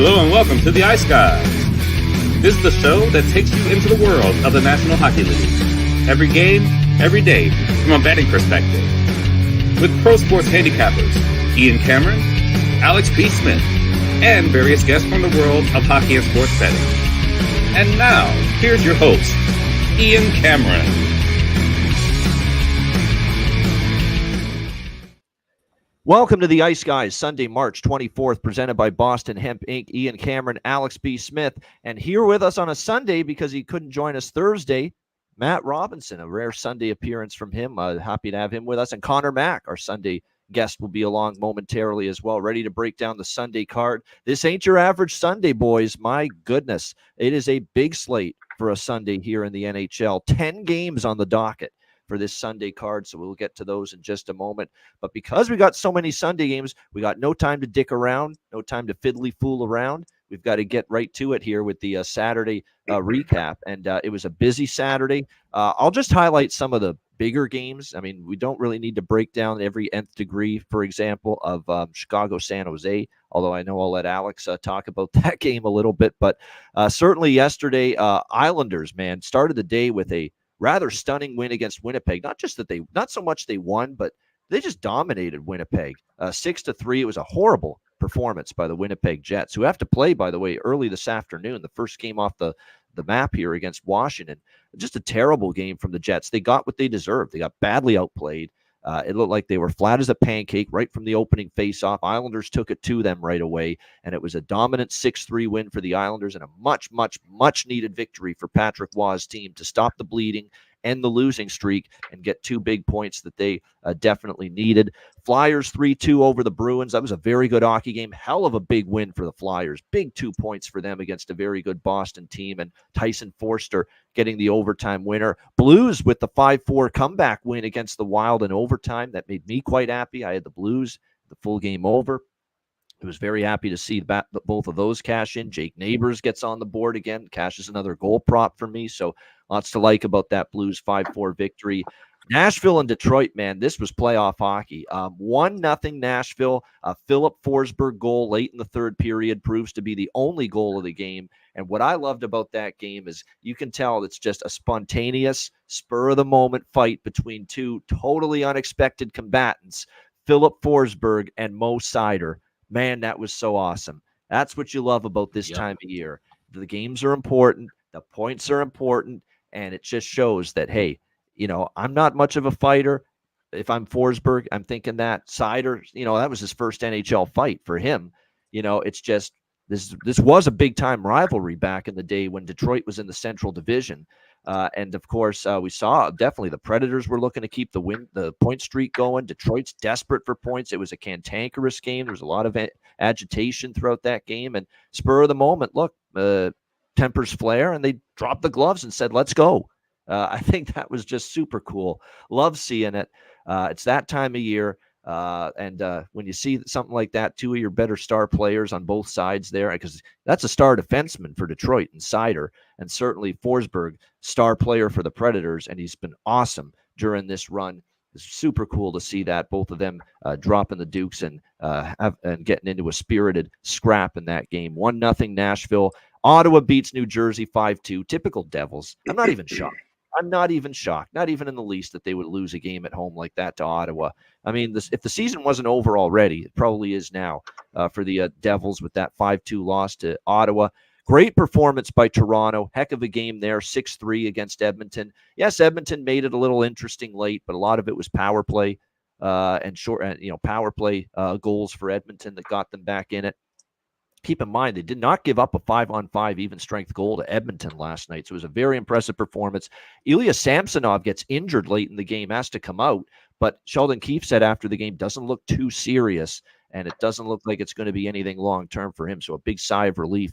Hello and welcome to the Ice Guys. This is the show that takes you into the world of the National Hockey League. Every game, every day, from a betting perspective. With pro sports handicappers, Ian Cameron, Alex P. Smith, and various guests from the world of hockey and sports betting. And now, here's your host, Ian Cameron. Welcome to the Ice Guys, Sunday, March 24th, presented by Boston Hemp Inc. Ian Cameron, Alex B. Smith, and here with us on a Sunday because he couldn't join us Thursday, Matt Robinson, a rare Sunday appearance from him. Happy to have him with us. And Connor Mack, our Sunday guest, will be along momentarily as well, ready to break down the Sunday card. This ain't your average Sunday, boys. My goodness, it is a big slate for a Sunday here in the NHL. 10 games on the docket for this Sunday card, so we'll get to those in just a moment. But because we got so many Sunday games, we got no time to dick around, no time to fiddly fool around. We've got to get right to it here with the Saturday recap, and it was a busy Saturday. I'll just highlight some of the bigger games. I mean, we don't really need to break down every nth degree, for example, of Chicago-San Jose, although I know I'll let Alex talk about that game a little bit. But certainly yesterday, Islanders, man, started the day with a rather stunning win against Winnipeg. Not so much they won, but they just dominated Winnipeg 6-3. It was a horrible performance by the Winnipeg Jets, who have to play, by the way, early this afternoon. The first game off the map here against Washington. Just a terrible game from the Jets. They got what they deserved. They got badly outplayed. It looked like they were flat as a pancake right from the opening faceoff. Islanders took it to them right away, and it was a dominant 6-3 win for the Islanders and a much, much, much needed victory for Patrick Waugh's team to stop the bleeding, end the losing streak, and get 2 big points that they definitely needed. Flyers 3-2 over the Bruins. That was a very good hockey game. Hell of a big win for the Flyers. Big 2 points for them against a very good Boston team, and Tyson Forster getting the overtime winner. Blues with the 5-4 comeback win against the Wild in overtime. That made me quite happy. I had the Blues the full game over. I was very happy to see both of those cash in. Jake Neighbors gets on the board again, cashes another goal prop for me. So lots to like about that Blues 5-4 victory. Nashville and Detroit, man, this was playoff hockey. 1-0 Nashville. A Philip Forsberg goal late in the third period proves to be the only goal of the game. And what I loved about that game is you can tell it's just a spontaneous, spur-of-the-moment fight between two totally unexpected combatants, Philip Forsberg and Mo Seider. Man, that was so awesome. That's what you love about this time of year. The games are important. The points are important. And it just shows that, hey, you know, I'm not much of a fighter. If I'm Forsberg, I'm thinking that. Seider, you know, that was his first NHL fight for him. You know, it's just this was a big-time rivalry back in the day when Detroit was in the Central Division. And, of course, we saw definitely the Predators were looking to keep the point streak going. Detroit's desperate for points. It was a cantankerous game. There was a lot of agitation throughout that game. And spur of the moment, look, tempers flare, and they dropped the gloves and said, let's go. I think that was just super cool. Love seeing it. It's that time of year. And when you see something like that, 2 of your better star players on both sides there, because that's a star defenseman for Detroit and Seider, and certainly Forsberg, star player for the Predators, and he's been awesome during this run. It's super cool to see that, both of them dropping the Dukes and getting into a spirited scrap in that game. 1-0 Nashville. Ottawa beats New Jersey 5-2. Typical Devils. I'm not even shocked. Not even in the least, that they would lose a game at home like that to Ottawa. I mean, if the season wasn't over already, it probably is now for the Devils with that 5-2 loss to Ottawa. Great performance by Toronto. Heck of a game there, 6-3 against Edmonton. Yes, Edmonton made it a little interesting late, but a lot of it was power play power play goals for Edmonton that got them back in it. Keep in mind, they did not give up a 5-on-5 even-strength goal to Edmonton last night, so it was a very impressive performance. Ilya Samsonov gets injured late in the game, has to come out, but Sheldon Keefe said after the game, doesn't look too serious, and it doesn't look like it's going to be anything long-term for him, so a big sigh of relief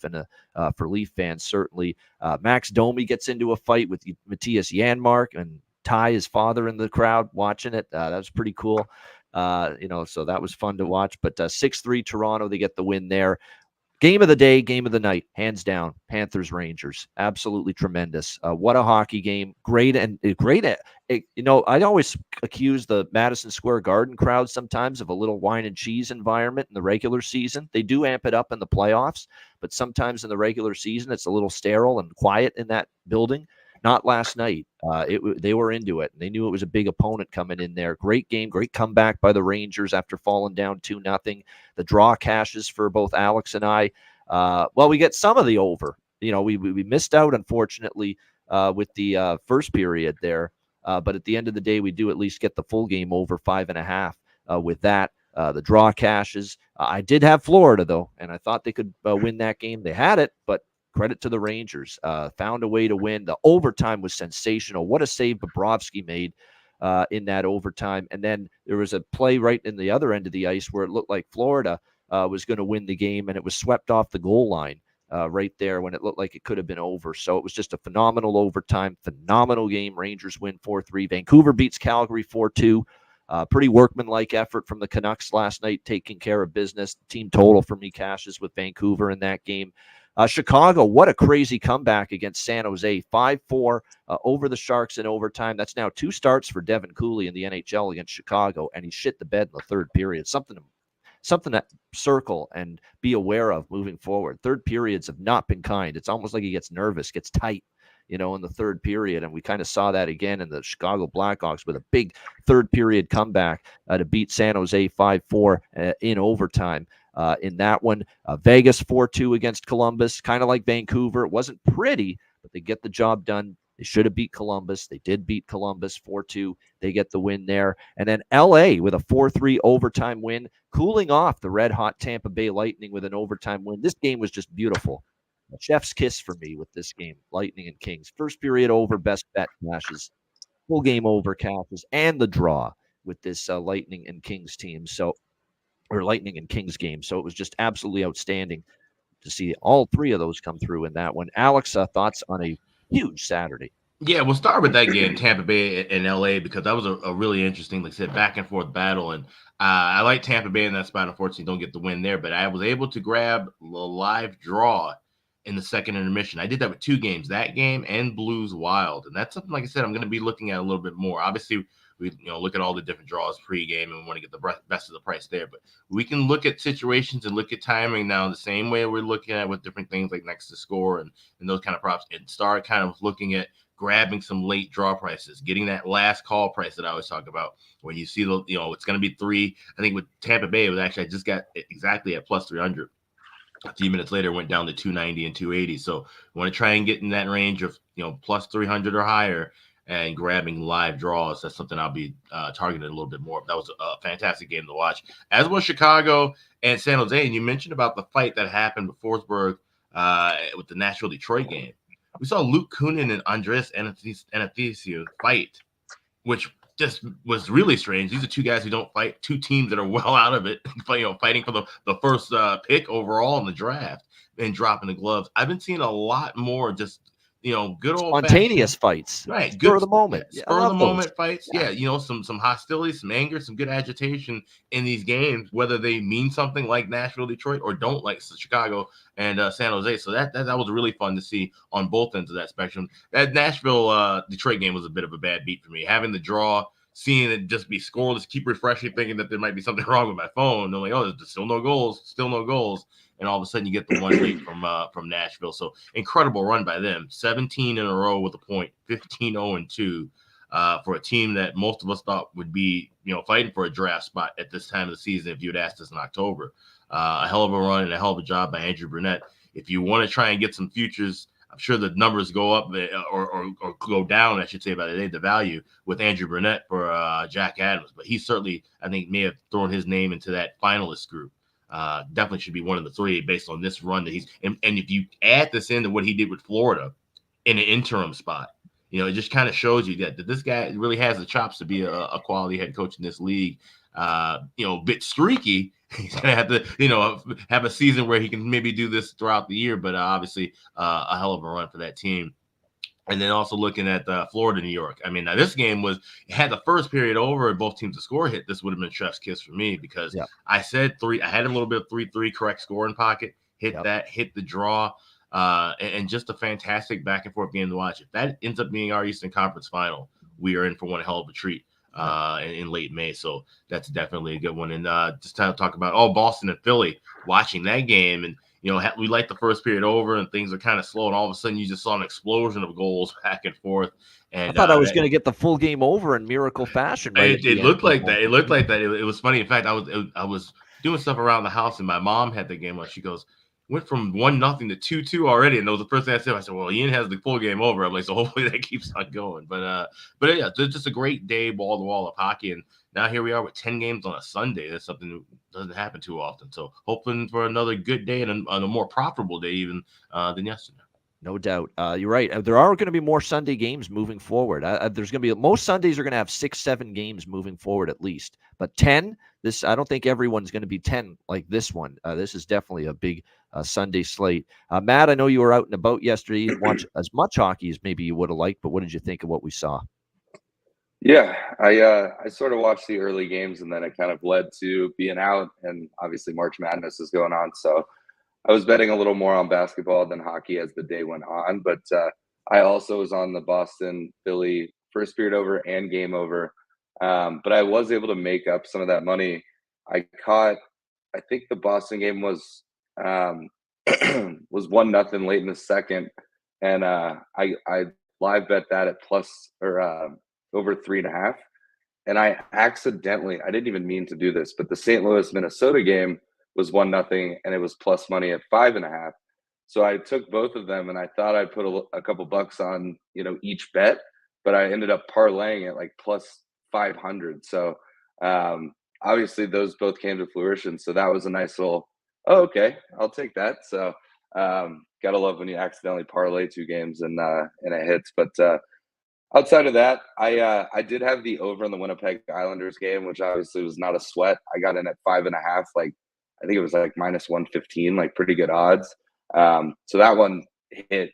for Leaf fans, certainly. Max Domi gets into a fight with Matthias Janmark, and Ty, his father, in the crowd watching it. That was pretty cool. So that was fun to watch, but 6-3 Toronto, they get the win there. Game of the day, game of the night, hands down. Panthers Rangers, absolutely tremendous. What a hockey game! Great and great. I always accuse the Madison Square Garden crowd sometimes of a little wine and cheese environment in the regular season. They do amp it up in the playoffs, but sometimes in the regular season it's a little sterile and quiet in that building. Not last night. They were into it, and they knew it was a big opponent coming in there. Great game, great comeback by the Rangers after falling down 2-0. The draw cashes for both Alex and I. We get some of the over. We missed out, unfortunately, with the first period there. But at the end of the day, we do at least get the full game over 5.5 with that. The draw cashes. I did have Florida, though, and I thought they could win that game. They had it, but credit to the Rangers. Found a way to win. The overtime was sensational. What a save Bobrovsky made in that overtime. And then there was a play right in the other end of the ice where it looked like Florida was going to win the game, and it was swept off the goal line right there when it looked like it could have been over. So it was just a phenomenal overtime, phenomenal game. Rangers win 4-3. Vancouver beats Calgary 4-2. Pretty workmanlike effort from the Canucks last night, taking care of business. Team total for me cashes with Vancouver in that game. Chicago, what a crazy comeback against San Jose. 5-4 over the Sharks in overtime. That's now 2 starts for Devin Cooley in the NHL against Chicago, and he shit the bed in the third period. Something to circle and be aware of moving forward. Third periods have not been kind. It's almost like he gets nervous, gets tight, in the third period, and we kind of saw that again in the Chicago Blackhawks with a big third period comeback to beat San Jose 5-4 in overtime. In that one, Vegas 4-2 against Columbus, kind of like Vancouver. It wasn't pretty, but they get the job done. They should have beat Columbus. They did beat Columbus 4-2. They get the win there. And then LA with a 4-3 overtime win, cooling off the red-hot Tampa Bay Lightning with an overtime win. This game was just beautiful. A chef's kiss for me with this game, Lightning and Kings. First period over, best bet cashes. Full game over cashes, and the draw with this Lightning and Kings team. Or Lightning and Kings game. So it was just absolutely outstanding to see all 3 of those come through in that one. Alex, thoughts on a huge Saturday? Yeah, we'll start with that game, Tampa Bay and LA, because that was a really interesting, like I said, back and forth battle. And I like Tampa Bay in that spot. Unfortunately, don't get the win there, but I was able to grab the live draw in the second intermission. I did that with 2 games, that game and Blues Wild. And that's something, like I said, I'm going to be looking at a little bit more. Obviously, we look at all the different draws pregame, and we want to get the best of the price there. But we can look at situations and look at timing now the same way we're looking at with different things like next to score and those kind of props, and start kind of looking at grabbing some late draw prices, getting that last call price that I always talk about. When you see it's going to be 3. I think with Tampa Bay, it was actually I just got exactly at plus 300. A few minutes later, went down to 290 and 280. So you want to try and get in that range of plus 300 or higher, and grabbing live draws. That's something I'll be targeting a little bit more. That was a fantastic game to watch, as was Chicago and San Jose. And you mentioned about the fight that happened with Forsberg with the Nashville-Detroit game. We saw Luke Kunin and Andres Anastasio fight, which just was really strange. These are 2 guys who don't fight, 2 teams that are well out of it, fighting for the first pick overall in the draft and dropping the gloves. I've been seeing a lot more just good old spontaneous fights, right? Spur of the moment, spur of the moment fights. Yeah, some hostility, some anger, some good agitation in these games, whether they mean something like Nashville, Detroit, or don't, like Chicago and San Jose. So that was really fun to see on both ends of that spectrum. That Nashville Detroit game was a bit of a bad beat for me. Having the draw, seeing it just be scoreless, keep refreshing, thinking that there might be something wrong with my phone. They're like, oh, there's still no goals. And all of a sudden you get the one late from Nashville. So incredible run by them. 17 in a row with a point, 15-0-2 for a team that most of us thought would be, fighting for a draft spot at this time of the season if you had asked us in October. A hell of a run and a hell of a job by Andrew Brunette. If you want to try and get some futures, I'm sure the numbers go up or go down, I should say, by the day, the value with Andrew Brunette for Jack Adams. But he certainly, I think, may have thrown his name into that finalist group. Definitely should be one of the 3 based on this run that he's and if you add this into what he did with Florida in an interim spot, it just kind of shows you that this guy really has the chops to be a quality head coach in this league. A bit streaky. He's gonna have to have a season where he can maybe do this throughout the year, but obviously a hell of a run for that team. And then also looking at Florida, New York. I mean, now this game had the first period over and both teams to score hit. This would have been chef's kiss for me because I said 3. I had a little bit of 3-3 correct score in pocket. hit the draw. And just a fantastic back and forth game to watch. If that ends up being our Eastern Conference final, we are in for one hell of a treat in late May. So that's definitely a good one. And just to talk about Boston and Philly, watching that game, and we liked the first period over and things are kind of slow, and all of a sudden you just saw an explosion of goals back and forth. And I thought I was going to get the full game over in miracle fashion. Right, it looked like that. It looked like that. It was funny. In fact, I was doing stuff around the house, and my mom had the game on. She goes, went from 1-0 to 2-2 already, and that was the first thing I said. I said, "Well, Ian has the full game over." I'm like, so hopefully that keeps on going. But yeah, it's just a great day, ball to wall of hockey, and now here we are with 10 games on a Sunday. That's something that doesn't happen too often. So hoping for another good day and a more profitable day even than yesterday. No doubt. You're right. There are going to be more Sunday games moving forward. There's going to be most Sundays are going to have 6-7 games moving forward at least. But 10, I don't think everyone's going to be 10 like this one. This is definitely a big Sunday slate. Matt, I know you were out and about yesterday. You didn't watch as much hockey as maybe you would have liked, but what did you think of what we saw? Yeah, I sort of watched the early games, and then it kind of led to being out, and obviously March Madness is going on, so I was betting a little more on basketball than hockey as the day went on, but I also was on the Boston-Philly first period over and game over, but I was able to make up some of that money. I think the Boston game was 1-0 late in the second, and I live bet that at plus or over 3.5, and I didn't even mean to do this, but the St. Louis-Minnesota game was 1-0, and it was plus money at 5.5. So I took both of them, and I thought I'd put a couple bucks on, each bet, but I ended up parlaying it like plus 500. So obviously those both came to fruition. So that was a nice little, okay, I'll take that. So gotta love when you accidentally parlay two games and it hits. But outside of that, I did have the over in the Winnipeg Islanders game, which obviously was not a sweat. I got in at 5.5, like I think it was like minus 115, like pretty good odds. So that one hit.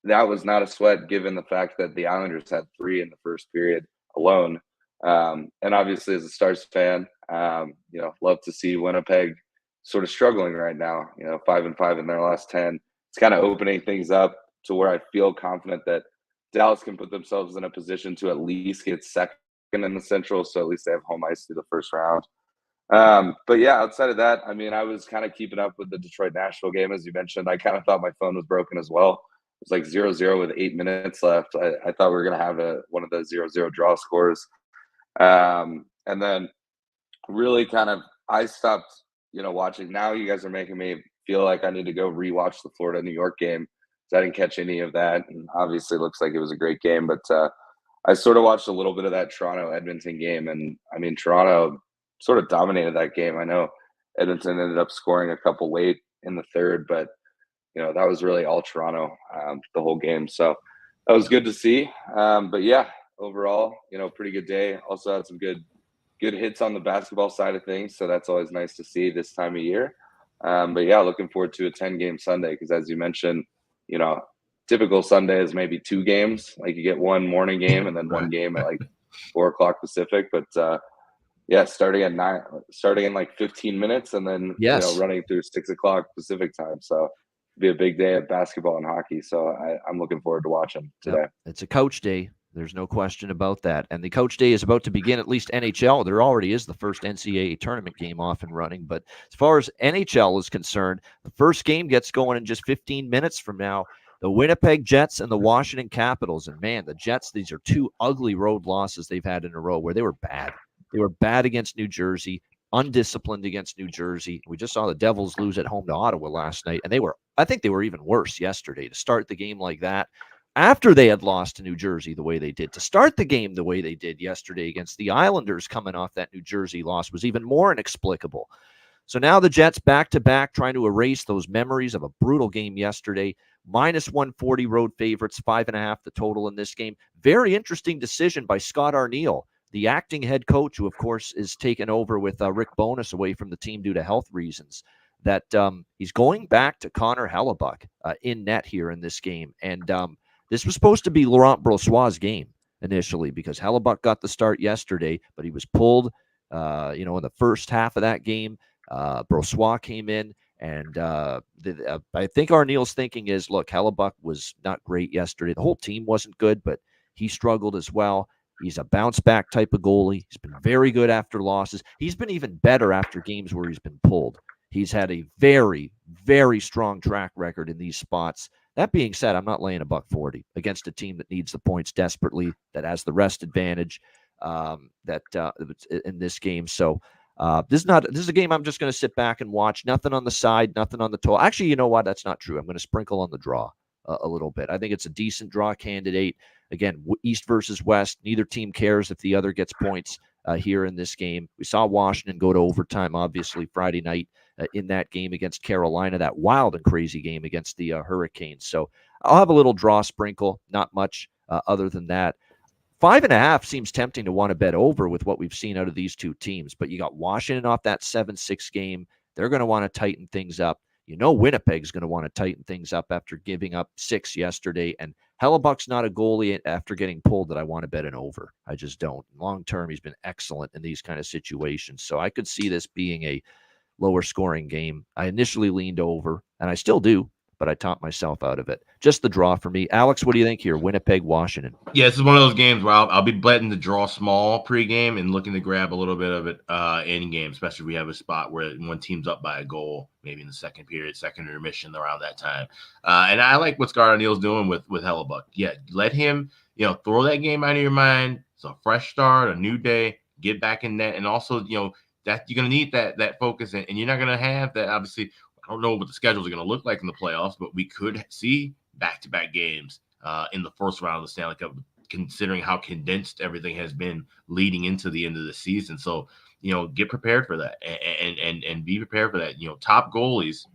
That was not a sweat given the fact that the Islanders had 3 in the first period alone. And obviously as a Stars fan, love to see Winnipeg sort of struggling right now, 5-5 in their last 10. It's kind of opening things up to where I feel confident that Dallas can put themselves in a position to at least get second in the Central. So at least they have home ice through the first round. But yeah, outside of that, I mean, I was kind of keeping up with the Detroit-Nashville game. As you mentioned, I kind of thought my phone was broken as well. It was like 0-0 with 8 minutes left. I thought we were going to have one of the 0-0 draw scores. And then really kind of, I stopped, watching. Now you guys are making me feel like I need to go rewatch the Florida-New York game. So I didn't catch any of that. And obviously it looks like it was a great game, but I sort of watched a little bit of that Toronto-Edmonton game. And I mean, Toronto sort of dominated that game. I know Edmonton ended up scoring a couple late in the third, but that was really all Toronto the whole game. So that was good to see. But yeah, overall, pretty good day. Also had some good hits on the basketball side of things. So that's always nice to see this time of year. But yeah, looking forward to a 10-game Sunday because as you mentioned, typical Sunday is maybe 2 games. Like you get one morning game and then one game at like 4:00 Pacific. But yeah, starting at 9, starting in like 15 minutes, and then running through 6:00 Pacific time. So it'll be a big day of basketball and hockey. So I'm looking forward to watching today. Yep. It's a coach day. There's no question about that. And the coach day is about to begin, at least NHL. There already is the first NCAA tournament game off and running. But as far as NHL is concerned, the first game gets going in just 15 minutes from now. The Winnipeg Jets and the Washington Capitals. And man, the Jets, these are 2 ugly road losses they've had in a row where they were bad. They were bad against New Jersey, undisciplined against New Jersey. We just saw the Devils lose at home to Ottawa last night, and I think they were even worse yesterday to start the game like that. After they had lost to New Jersey the way they did, to start the game the way they did yesterday against the Islanders coming off that New Jersey loss was even more inexplicable. So now the Jets back-to-back trying to erase those memories of a brutal game yesterday. Minus 140 road favorites, 5.5 the total in this game. Very interesting decision by Scott Arniel, the acting head coach, who, of course, is taken over with Rick Bowness away from the team due to health reasons, that he's going back to Connor Hellebuck in net here in this game. And this was supposed to be Laurent Brossoit's game initially because Hellebuck got the start yesterday, but he was pulled, in the first half of that game. Brossoit came in, And I think Arneal's thinking is, look, Hellebuck was not great yesterday. The whole team wasn't good, but he struggled as well. He's a bounce-back type of goalie. He's been very good after losses. He's been even better after games where he's been pulled. He's had a very, very strong track record in these spots. That being said, I'm not laying $140 against a team that needs the points desperately, that has the rest advantage in this game. So this is a game I'm just going to sit back and watch. Nothing on the side, nothing on the total. Actually, you know what? That's not true. I'm going to sprinkle on the draw a little bit. I think it's a decent draw candidate. Again, East versus West. Neither team cares if the other gets points here in this game. We saw Washington go to overtime, obviously, Friday night in that game against Carolina, that wild and crazy game against the Hurricanes. So I'll have a little draw sprinkle, not much other than that. 5.5 seems tempting to want to bet over with what we've seen out of these two teams, but you got Washington off that 7-6 game. They're going to want to tighten things up. You know Winnipeg's going to want to tighten things up after giving up 6 yesterday, and Hellebuck's not a goalie after getting pulled that I want to bet an over. I just don't. Long term, he's been excellent in these kind of situations, so I could see this being a lower scoring game. I initially leaned over, and I still do, but I talked myself out of it. Just the draw for me. Alex, what do you think here? Winnipeg, Washington. Yeah, this is one of those games where I'll be betting to draw small pregame and looking to grab a little bit of it in game, especially if we have a spot where one team's up by a goal, maybe in the second period, second intermission around that time. And I like what Scott Arneal's doing with Hellebuck. Yeah, let him, throw that game out of your mind. It's a fresh start, a new day, get back in net, and also, that you're going to need that focus, and you're not going to have that. Obviously, I don't know what the schedules are going to look like in the playoffs, but we could see back-to-back games in the first round of the Stanley Cup, considering how condensed everything has been leading into the end of the season. So, get prepared for that and be prepared for that. Top goalies,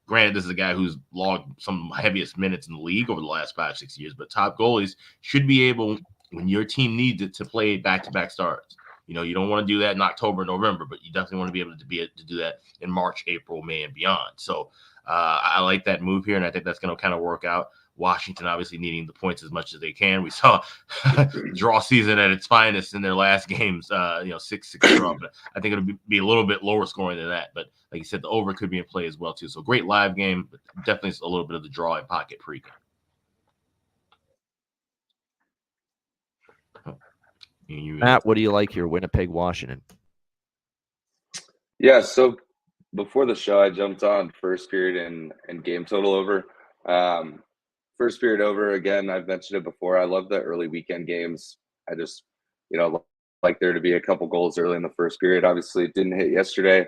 granted, this is a guy who's logged some heaviest minutes in the league over the last 5-6 years, but top goalies should be able, when your team needs it, to play back-to-back starts. You don't want to do that in October, November, but you definitely want to be able to do that in March, April, May, and beyond. So I like that move here, and I think that's going to kind of work out. Washington obviously needing the points as much as they can. We saw draw season at its finest in their last games, 6-6 draw. But I think it'll be a little bit lower scoring than that. But like you said, the over could be in play as well, too. So great live game, but definitely a little bit of the draw and pocket pregame. Matt, what do you like here? Winnipeg, Washington. Yeah, so before the show, I jumped on first period and game total over. First period over, again, I've mentioned it before. I love the early weekend games. I just, like there to be a couple goals early in the first period. Obviously, it didn't hit yesterday.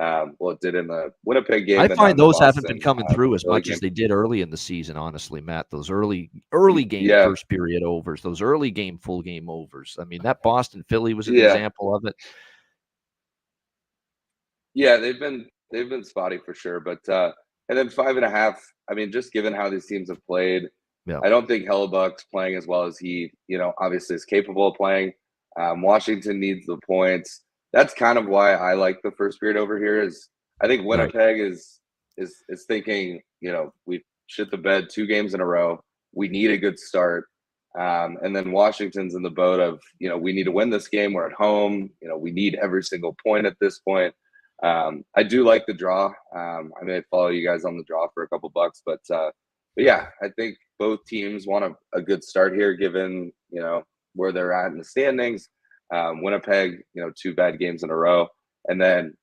It did in the Winnipeg game. I find those haven't been coming through as much as they did early in the season, honestly, Matt. Those early game first period overs, those early game full game overs. I mean, that Boston Philly was an example of it. Yeah, they've been spotty for sure. But and then 5.5. I mean, just given how these teams have played, I don't think Hellebuck's playing as well as he, obviously is capable of playing. Washington needs the points. That's kind of why I like the first period over here. Is I think Winnipeg is thinking, we shit the bed 2 games in a row. We need a good start. And then Washington's in the boat of, we need to win this game. We're at home. We need every single point at this point. I do like the draw. I may follow you guys on the draw for a couple bucks, but yeah, I think both teams want a good start here, given, where they're at in the standings. Winnipeg, 2 bad games in a row. And then,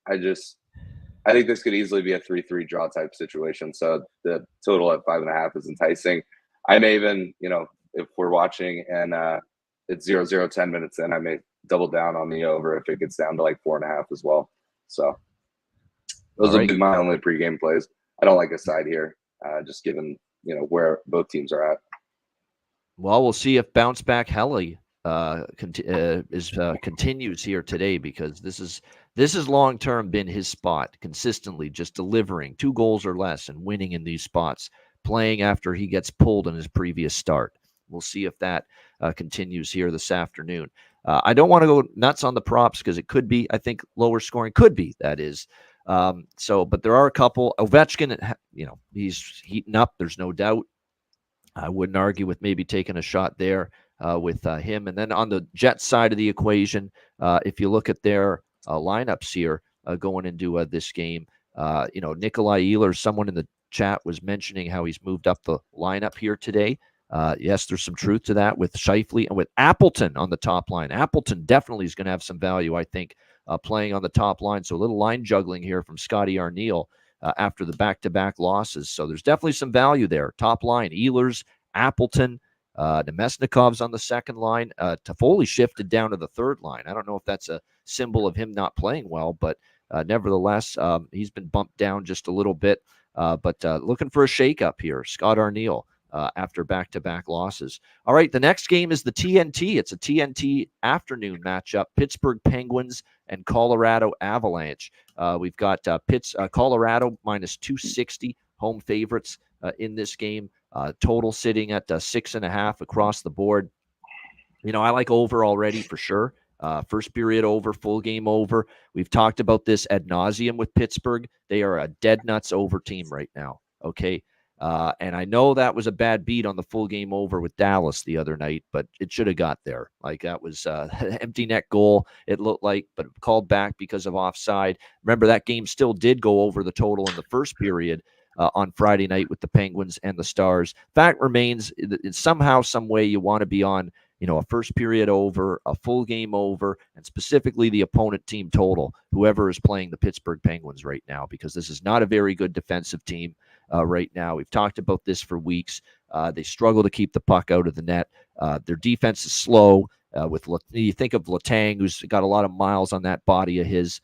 I think this could easily be a 3-3 draw type situation. So the total at 5.5 is enticing. I may even, if we're watching and it's 0-0, 10 minutes in, I may double down on the over if it gets down to like 4.5 as well. So those will be my only pregame plays. I don't like a side here, just given, where both teams are at. Well, we'll see if bounce back Helly continues here today, because this is long term been his spot, consistently just delivering 2 goals or less and winning in these spots, playing after he gets pulled in his previous start. We'll see if that continues here this afternoon. I don't want to go nuts on the props because it could be, I think, lower scoring. Could be, that is. But there are a couple. Ovechkin, he's heating up. There's no doubt. I wouldn't argue with maybe taking a shot there with him. And then on the Jets side of the equation, if you look at their lineups here going into this game, Nikolai Ehlers, someone in the chat was mentioning how he's moved up the lineup here today. Yes, there's some truth to that with Scheifele and with Appleton on the top line. Appleton definitely is going to have some value, I think, playing on the top line. So a little line juggling here from Scotty Arniel after the back-to-back losses. So there's definitely some value there. Top line, Ehlers, Appleton, Nemesnikov's on the second line. Toffoli shifted down to the third line. I don't know if that's a symbol of him not playing well, but nevertheless, he's been bumped down just a little bit. But looking for a shakeup here. Scott Arniel after back-to-back losses. All right, the next game is the TNT. It's a TNT afternoon matchup. Pittsburgh Penguins and Colorado Avalanche. We've got Colorado minus 260 home favorites in this game. Total sitting at 6.5 across the board. I like over already for sure. First period over, full game over. We've talked about this ad nauseum with Pittsburgh. They are a dead nuts over team right now. Okay. And I know that was a bad beat on the full game over with Dallas the other night, but it should have got there. Like that was an empty net goal, it looked like, but called back because of offside. Remember, that game still did go over the total in the first period on Friday night with the Penguins and the Stars. Fact remains, somehow, some way you want to be on a first period over, a full game over, and specifically the opponent team total, whoever is playing the Pittsburgh Penguins right now, because this is not a very good defensive team right now. We've talked about this for weeks. They struggle to keep the puck out of the net. Their defense is slow. You think of Letang, who's got a lot of miles on that body of his.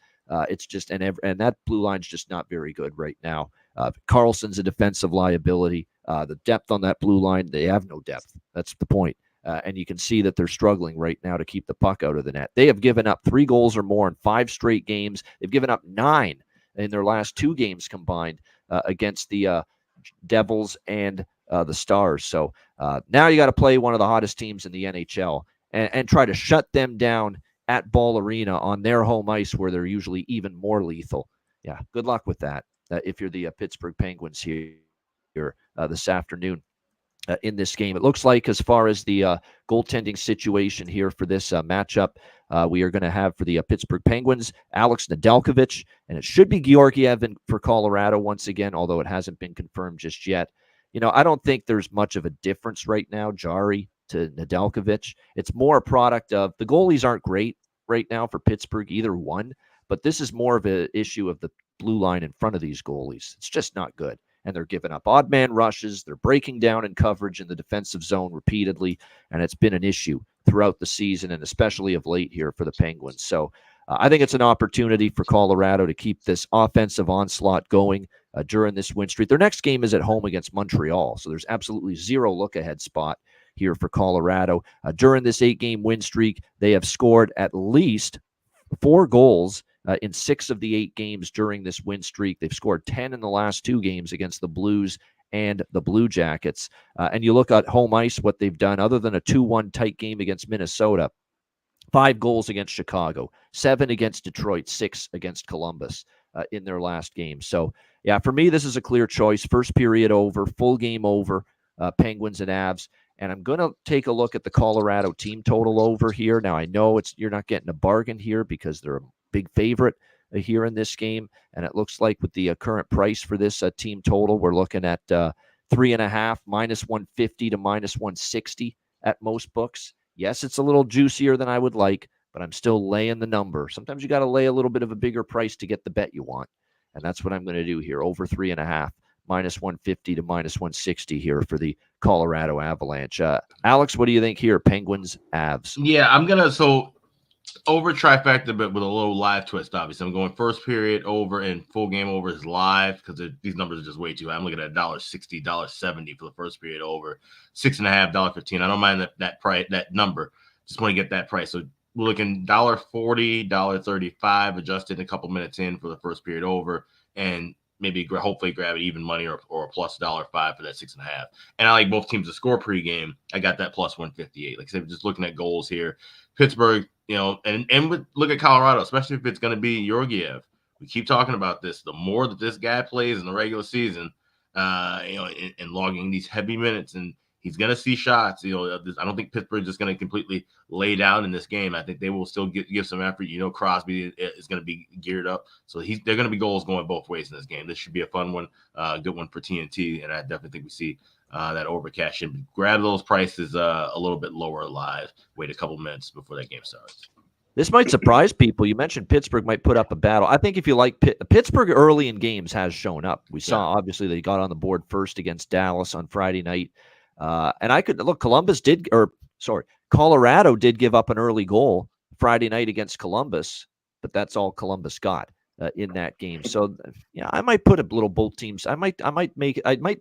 It's just and that blue line's just not very good right now. Carlson's a defensive liability. The depth on that blue line, they have no depth. That's the point. And you can see that they're struggling right now to keep the puck out of the net. They have given up 3 goals or more in 5 straight games. They've given up 9 in their last 2 games combined against the Devils and the Stars. So now you got to play one of the hottest teams in the NHL and try to shut them down at Ball Arena on their home ice, where they're usually even more lethal. Yeah, good luck with that if you're the Pittsburgh Penguins here this afternoon. In this game, it looks like, as far as the goaltending situation here for this matchup, we are going to have for the Pittsburgh Penguins, Alex Nedeljkovic, and it should be Georgiev for Colorado once again, although it hasn't been confirmed just yet. I don't think there's much of a difference right now, Jari to Nedeljkovic. It's more a product of the goalies aren't great right now for Pittsburgh, either one, but this is more of an issue of the blue line in front of these goalies. It's just not good. And they're giving up odd man rushes. They're breaking down in coverage in the defensive zone repeatedly, and it's been an issue throughout the season and especially of late here for the Penguins. So I think it's an opportunity for Colorado to keep this offensive onslaught going during this win streak. Their next game is at home against Montreal, so there's absolutely zero look-ahead spot here for Colorado. During this 8-game win streak, they have scored at least 4 goals in 6 of the 8 games during this win streak. They've scored 10 in the last 2 games against the Blues and the Blue Jackets. And you look at home ice, what they've done, other than a 2-1 tight game against Minnesota, 5 goals against Chicago, 7 against Detroit, 6 against Columbus in their last game. So, yeah, for me, this is a clear choice. First period over, full game over, Penguins and Avs. And I'm going to take a look at the Colorado team total over here. Now, I know you're not getting a bargain here because they're a big favorite here in this game. And it looks like with the current price for this team total, we're looking at 3.5, minus 150 to minus 160 at most books. Yes, it's a little juicier than I would like, but I'm still laying the number. Sometimes you got to lay a little bit of a bigger price to get the bet you want. And that's what I'm going to do here, over 3.5. Minus 150 to minus 160 here for the Colorado Avalanche. Alex, what do you think here? Penguins, Avs. Yeah, I'm going to, over trifecta, but with a little live twist, obviously. I'm going first period over and full game over is live because these numbers are just way too high. I'm looking at $1.60, $1.70 for the first period over, $6.50, $1.15. I don't mind that price, that number. Just want to get that price. So we're looking $1.40, $1.35 adjusted a couple minutes in for the first period over, and maybe hopefully grab it even money or a plus $1.05 for that 6.5. And I like both teams to score pregame. I got that plus 158. Like I said, just looking at goals here. Pittsburgh, and look at Colorado, especially if it's going to be Georgiev. We keep talking about this. The more that this guy plays in the regular season, and logging these heavy minutes, and he's going to see shots. I don't think Pittsburgh's just going to completely lay down in this game. I think they will still give some effort. Crosby is going to be geared up. So they're going to be goals going both ways in this game. This should be a fun one, good one for TNT. And I definitely think we see that over cash in. Grab those prices a little bit lower live. Wait a couple minutes before that game starts. This might surprise people. You mentioned Pittsburgh might put up a battle. I think if you like Pittsburgh early in games has shown up. We saw obviously they got on the board first against Dallas on Friday night. And I could look, Colorado did give up an early goal Friday night against Columbus, but that's all Columbus got in that game. So I might put a little both teams. I might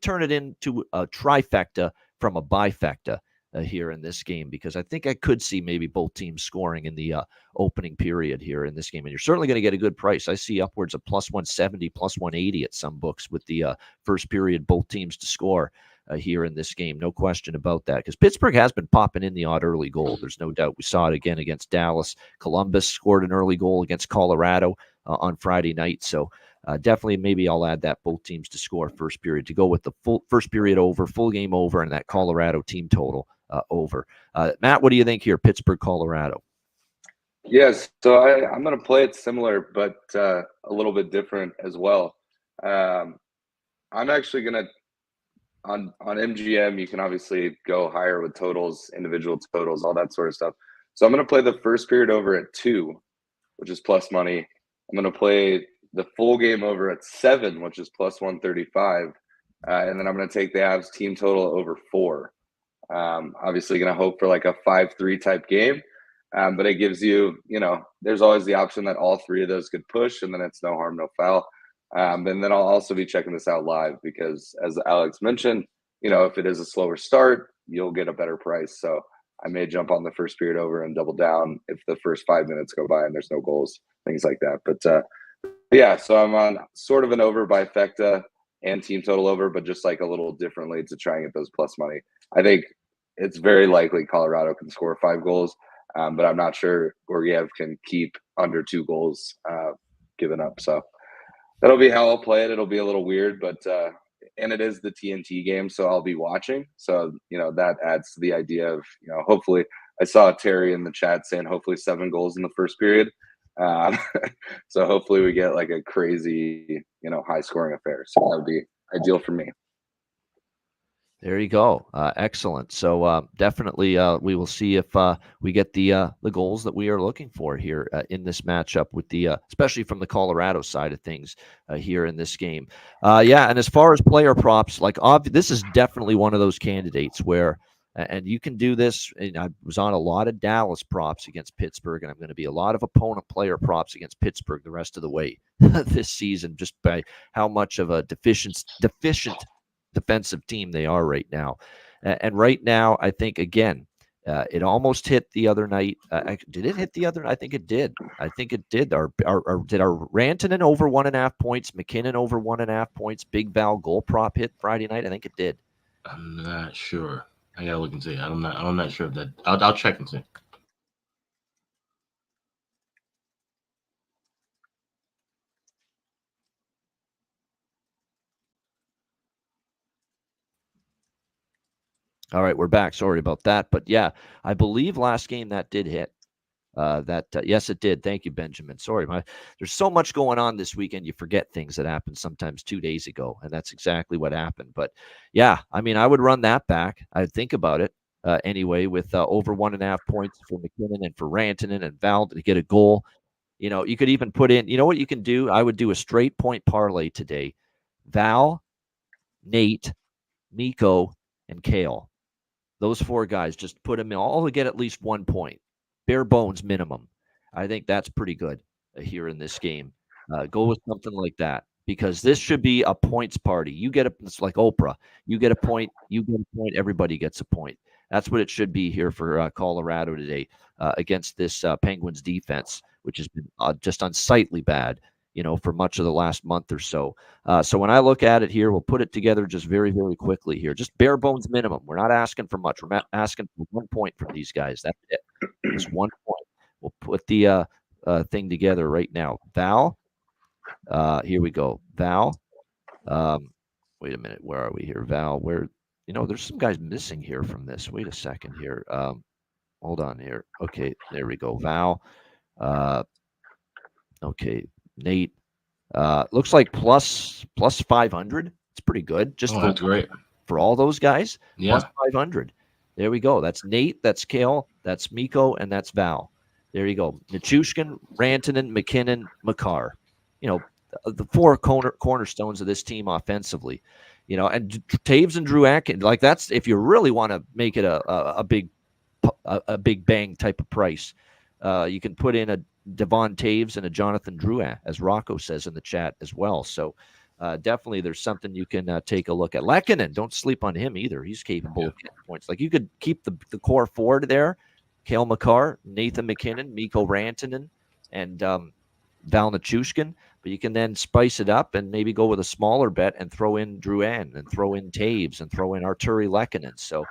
turn it into a trifecta from a bifecta here in this game, because I think I could see maybe both teams scoring in the opening period here in this game. And you're certainly going to get a good price. I see upwards of plus 170, plus 180 at some books with the first period, both teams to score here in this game. No question about that, because Pittsburgh has been popping in the odd early goal. There's no doubt. We saw it again against Dallas. Columbus scored an early goal against Colorado on Friday night. So definitely maybe I'll add that both teams to score first period to go with the full first period over, full game over, and that Colorado team total over. Matt, what do you think here? Pittsburgh, Colorado. Yes, so I'm going to play it similar, but a little bit different as well. I'm actually going to, on MGM, you can obviously go higher with totals, individual totals, all that sort of stuff. So I'm going to play the first period over at 2, which is plus money. I'm going to play the full game over at 7, which is plus 135. And then I'm going to take the Avs team total over 4. Obviously going to hope for like a 5-3 type game. But it gives you, there's always the option that all 3 of those could push, and then it's no harm, no foul. And then I'll also be checking this out live because, as Alex mentioned, if it is a slower start, you'll get a better price. So I may jump on the first period over and double down if the first 5 minutes go by and there's no goals, things like that. But so I'm on sort of an over bifecta and team total over, but just like a little differently to try and get those plus money. I think it's very likely Colorado can score 5 goals, but I'm not sure Gorgiev can keep under 2 goals given up. So that'll be how I'll play it. It'll be a little weird, but and it is the TNT game, so I'll be watching. So that adds to the idea of hopefully. I saw Terry in the chat saying hopefully 7 goals in the first period. So hopefully we get like a crazy high scoring affair. So that would be ideal for me. There you go. Excellent. So definitely we will see if we get the goals that we are looking for here in this matchup with the especially from the Colorado side of things here in this game. And as far as player props, this is definitely one of those candidates where and you can do this. And I was on a lot of Dallas props against Pittsburgh, and I'm going to be a lot of opponent player props against Pittsburgh the rest of the way this season, just by how much of a deficient defensive team they are right now. And right now, I think, again, it almost hit the other night. Did it hit the other? I think it did. Did our Rantanen over 1.5 points, McKinnon over 1.5 points, Big Val goal prop hit Friday night? I think it did. I'm not sure. I gotta look and see. I'm not sure if that. I'll check and see. All right, we're back. Sorry about that. But yeah, I believe last game that did hit. Yes, it did. Thank you, Benjamin. Sorry, there's so much going on this weekend. You forget things that happened sometimes 2 days ago, and that's exactly what happened. But yeah, I mean, I would run that back. I'd think about it anyway with over 1.5 points for McKinnon and for Rantanen and Val to get a goal. You could even put in. You know what you can do? I would do a straight point parlay today. Val, Nate, Nico, and Kale. Those 4 guys, just put them in all to get at least 1 point. Bare bones minimum. I think that's pretty good here in this game. Go with something like that, because this should be a points party. It's like Oprah. You get a point, everybody gets a point. That's what it should be here for Colorado today against this Penguins defense, which has been just unsightly bad, for much of the last month or so. So when I look at it here, we'll put it together just very, very quickly here. Just bare bones minimum. We're not asking for much. We're asking for 1 point from these guys. That's it. Just 1 point. We'll put the thing together right now. Val, here we go. Val, wait a minute. Where are we here? Val, where? There's some guys missing here from this. Wait a second here. Hold on here. Okay, there we go. Val. Okay, Nate. Looks like plus 500. It's pretty good. Just that's great for all those guys. Yeah. Plus 500. There we go. That's Nate. That's Kale. That's Mikko, and that's Val. There you go. Nichushkin, Rantanen, McKinnon, Makar. The four cornerstones of this team offensively. And Taves and Drew Atkin. Like that's if you really want to make it a big bang type of price. You can put in a Devon Taves and a Jonathan Drouin, as Rocco says in the chat as well. So definitely there's something you can take a look at. Lehkonen, don't sleep on him either. He's capable of getting points. Like you could keep the core forward there. Cale Makar, Nathan McKinnon, Mikko Rantanen, and Val Nichushkin. But you can then spice it up and maybe go with a smaller bet and throw in Drouin and throw in Taves and throw in Arturi Lehkonen. So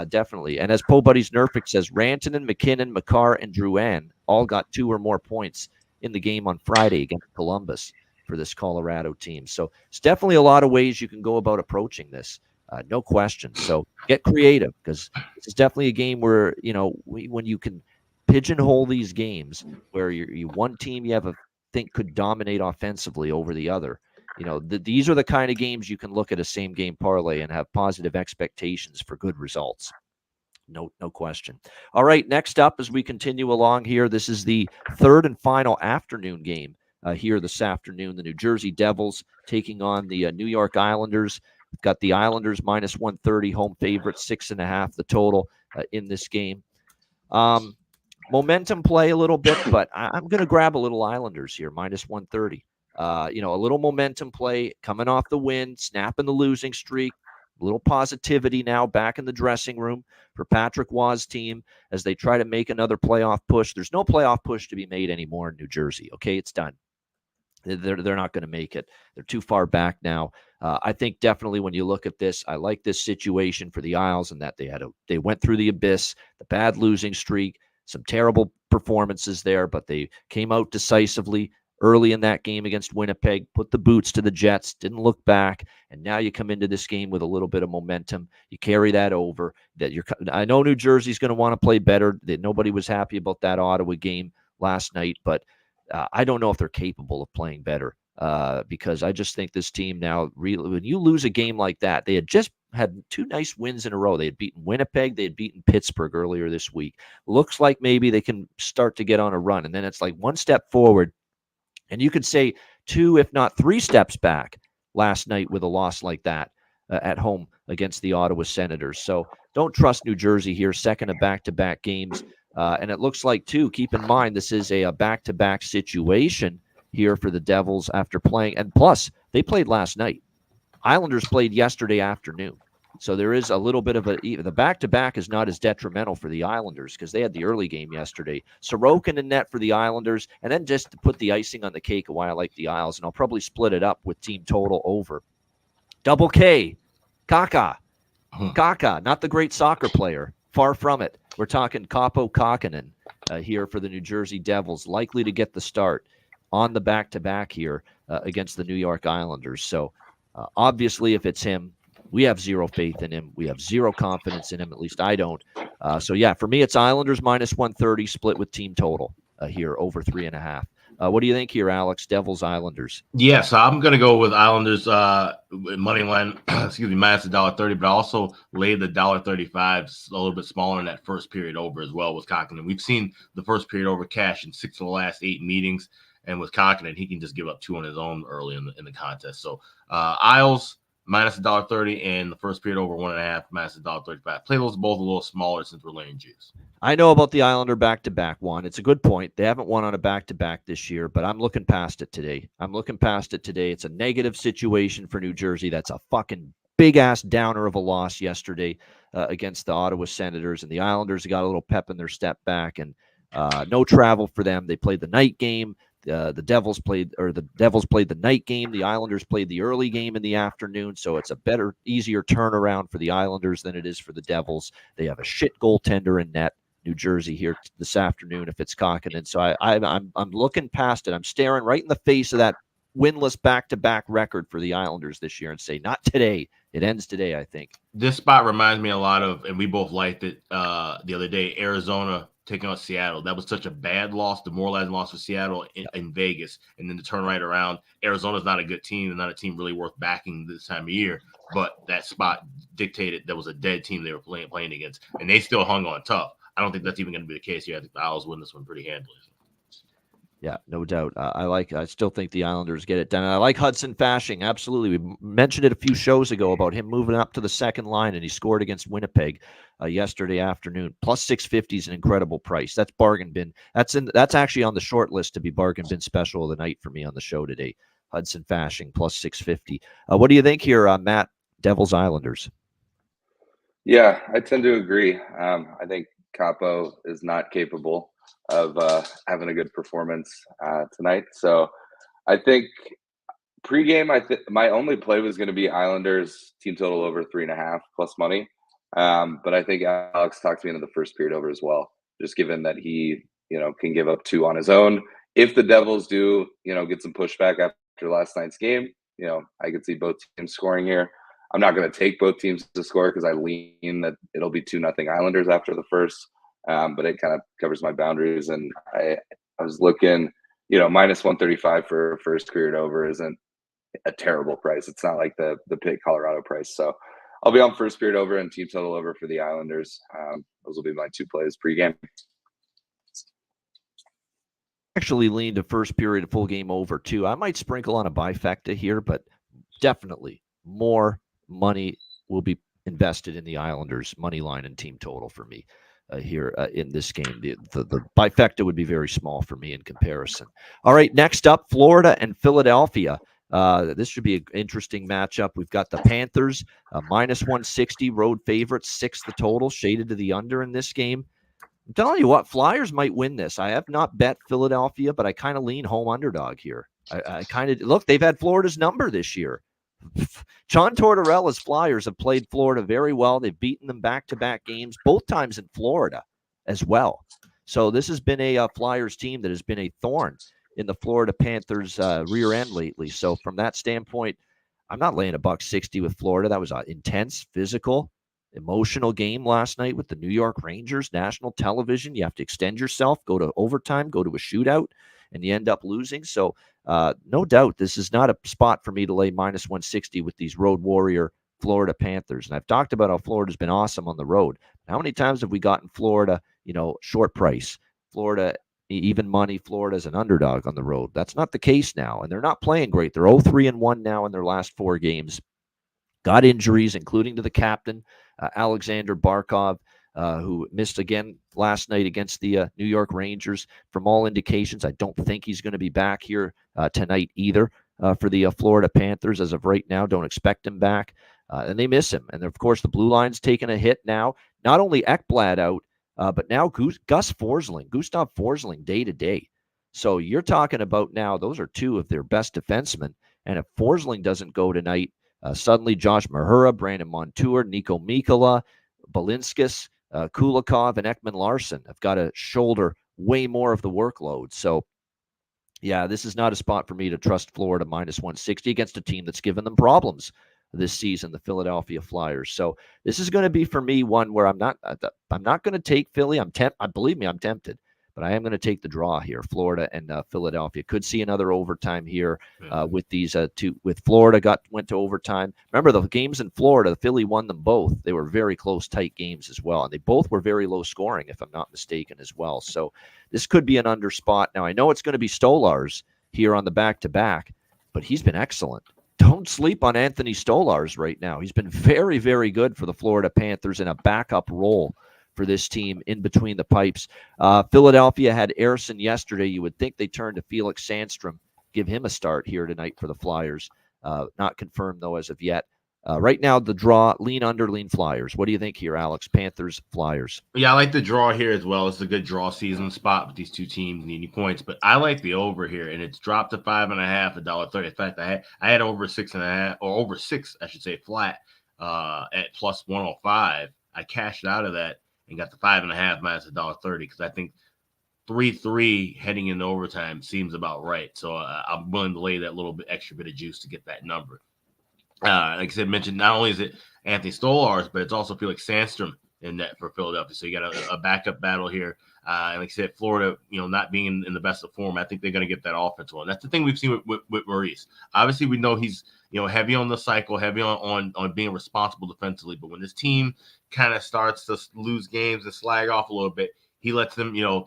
definitely. And as Po Buddies Nerfic says, Rantanen, McKinnon, Makar, and Drouin all got 2 or more points in the game on Friday against Columbus for this Colorado team. So it's definitely a lot of ways you can go about approaching this. No question. So get creative because this is definitely a game where, when you can pigeonhole these games where you one team you think could dominate offensively over the other. These are the kind of games you can look at a same game parlay and have positive expectations for good results. No question. All right, next up as we continue along here, this is the third and final afternoon game here this afternoon. The New Jersey Devils taking on the New York Islanders. We've got the Islanders minus 130, home favorite, 6.5 the total in this game. Momentum play a little bit, but I'm going to grab a little Islanders here, minus 130. A little momentum play coming off the win, snapping the losing streak, a little positivity now back in the dressing room for Patrick Waugh's team as they try to make another playoff push. There's no playoff push to be made anymore in New Jersey. Okay, it's done. They're not going to make it. They're too far back now. I think definitely when you look at this, I like this situation for the Isles and that they went through the abyss, the bad losing streak, some terrible performances there, but they came out decisively early in that game against Winnipeg, put the boots to the Jets, didn't look back, and now you come into this game with a little bit of momentum. You carry that over. I know New Jersey's going to want to play better. That nobody was happy about that Ottawa game last night, but I don't know if they're capable of playing better because I just think this team now, really, when you lose a game like that, they had just had 2 nice wins in a row. They had beaten Winnipeg. They had beaten Pittsburgh earlier this week. Looks like maybe they can start to get on a run, and then it's like one step forward. And you could say 2, if not 3 steps back last night with a loss like that at home against the Ottawa Senators. So don't trust New Jersey here, second of back-to-back games. And it looks like, too, keep in mind, this is a back-to-back situation here for the Devils after playing. And plus, they played last night. Islanders played yesterday afternoon. So there is a little bit of the back-to-back is not as detrimental for the Islanders because they had the early game yesterday. Sorokin in net for the Islanders, and then just to put the icing on the cake of why I like the Isles, and I'll probably split it up with team total over. Double K, Kaka, not the great soccer player, far from it. We're talking Kaapo Kakkonen here for the New Jersey Devils, likely to get the start on the back-to-back here against the New York Islanders. So obviously if it's him, we have zero faith in him. We have zero confidence in him. At least I don't. So, yeah, for me, it's Islanders minus 130 split with team total here over 3.5. What do you think here, Alex? Devils, Islanders. Yeah, so I'm going to go with Islanders money line, minus $1.30, but I also laid the $1.35 a little bit smaller in that first period over as well with Kakkonen. We've seen the first period over cash in 6 of the last 8 meetings, and with Kakkonen, he can just give up 2 on his own early in the contest. So, Isles minus $1.30 and the first period over 1.5 minus $1.35. Play those both a little smaller since we're laying juice. I know about the Islander back-to-back one. It's a good point. They haven't won on a back-to-back this year, but I'm looking past it today. It's a negative situation for New Jersey. That's a fucking big-ass downer of a loss yesterday against the Ottawa Senators, and the Islanders got a little pep in their step back, and no travel for them. They played the night game. The Devils played the night game. The Islanders played the early game in the afternoon. So it's a better, easier turnaround for the Islanders than it is for the Devils. They have a shit goaltender in net, New Jersey here this afternoon if it's Kakkonen. So I'm looking past it. I'm staring right in the face of that winless back-to-back record for the Islanders this year and say, not today. It ends today, I think. This spot reminds me a lot of, and we both liked it the other day, Arizona taking on Seattle. That was such a bad loss, demoralizing loss for Seattle in Vegas. And then to turn right around, Arizona's not a good team and not a team really worth backing this time of year. But that spot dictated there was a dead team they were playing against, and they still hung on tough. I don't think that's even going to be the case here. I think the Isles win this one pretty handily. Yeah, no doubt. I still think the Islanders get it done. And I like Hudson Fasching. Absolutely. We mentioned it a few shows ago about him moving up to the second line, and he scored against Winnipeg yesterday afternoon. Plus 650 is an incredible price. That's bargain bin. That's actually on the short list to be bargain bin special of the night for me on the show today. Hudson Fasching plus 650. What do you think here, Matt? Devils Islanders. Yeah, I tend to agree. I think Capo is not capable of having a good performance tonight. So I think pregame, my only play was going to be Islanders team total over 3.5 plus money. But I think Alex talked me into the first period over as well, just given that he, can give up 2 on his own. If the Devils do, get some pushback after last night's game, I could see both teams scoring here. I'm not going to take both teams to score because I lean that it'll be 2-0 Islanders after the first. But it kind of covers my boundaries. And I was looking, minus 135 for first period over isn't a terrible price. It's not like the Pitt Colorado price. So I'll be on first period over and team total over for the Islanders. Those will be my 2 plays pregame. Actually lean to first period full game over too. I might sprinkle on a bifecta here, but definitely more money will be invested in the Islanders money line and team total for me here in this game. The bifecta would be very small for me in comparison. All right, next up, Florida and Philadelphia. This should be an interesting matchup. We've got the Panthers minus 160 road favorites, 6 the total, shaded to the under in this game. I'm telling you what, Flyers might win this. I have not bet Philadelphia, but I kind of lean home underdog here. I kind of look, they've had Florida's number this year. John Tortorella's Flyers have played Florida very well. They've beaten them back-to-back games, both times in Florida as well. So this has been a Flyers team that has been a thorn in the Florida Panthers' rear end lately. So from that standpoint, I'm not laying $160 with Florida. That was an intense, physical, emotional game last night with the New York Rangers, national television. You have to extend yourself, go to overtime, go to a shootout, and you end up losing. So no doubt this is not a spot for me to lay minus 160 with these road warrior Florida Panthers. And I've talked about how Florida's been awesome on the road. How many times have we gotten Florida, short price? Florida, even money, Florida's an underdog on the road. That's not the case now. And they're not playing great. They're 0-3-1 now in their last 4 games. Got injuries, including to the captain, Alexander Barkov, who missed again last night against the New York Rangers. From all indications, I don't think he's going to be back here tonight either for the Florida Panthers. As of right now, don't expect him back. And they miss him. And, of course, the blue line's taking a hit now. Not only Ekblad out, but now Gustav Forsling day to day. So you're talking about now those are 2 of their best defensemen. And if Forsling doesn't go tonight, suddenly Josh Mahura, Brandon Montour, Nico Mikkola, Balinskis, Kulikov, and Ekman Larson have got to shoulder way more of the workload. So, yeah, this is not a spot for me to trust Florida minus 160 against a team that's given them problems this season, the Philadelphia Flyers. So this is going to be for me one where I'm not going to take Philly. Believe me, I'm tempted, but I am going to take the draw here. Florida and Philadelphia could see another overtime here with these 2. With Florida went to overtime. Remember the games in Florida, Philly won them both. They were very close, tight games as well, and they both were very low scoring, if I'm not mistaken, as well. So this could be an under spot. Now I know it's going to be Stolarz here on the back-to-back, but he's been excellent. Don't sleep on Anthony Stolarz right now. He's been very, very good for the Florida Panthers in a backup role for this team in between the pipes. Philadelphia had Ersson yesterday. You would think they turned to Felix Sandstrom, give him a start here tonight for the Flyers. Not confirmed, though, as of yet. Right now, the draw, lean under, lean Flyers. What do you think here, Alex? Panthers, Flyers. Yeah, I like the draw here as well. It's a good draw season spot with these 2 teams needing points. But I like the over here, and it's dropped to 5.5, $1.30. In fact, I had over 6.5, or over 6, I should say, flat at plus 105. I cashed out of that and got the 5.5 minus $1.30 because I think 3-3 heading into overtime seems about right. So I'm willing to lay that little bit extra bit of juice to get that number. Like I said, mentioned not only is it Anthony Stolarz, but it's also Felix Sandstrom in net for Philadelphia. So you got a backup battle here. And like I said, Florida, not being in the best of form, I think they're going to get that offense on. That's the thing we've seen with Maurice. Obviously, we know he's heavy on the cycle, heavy on being responsible defensively. But when this team kind of starts to lose games and slag off a little bit, he lets them, he'll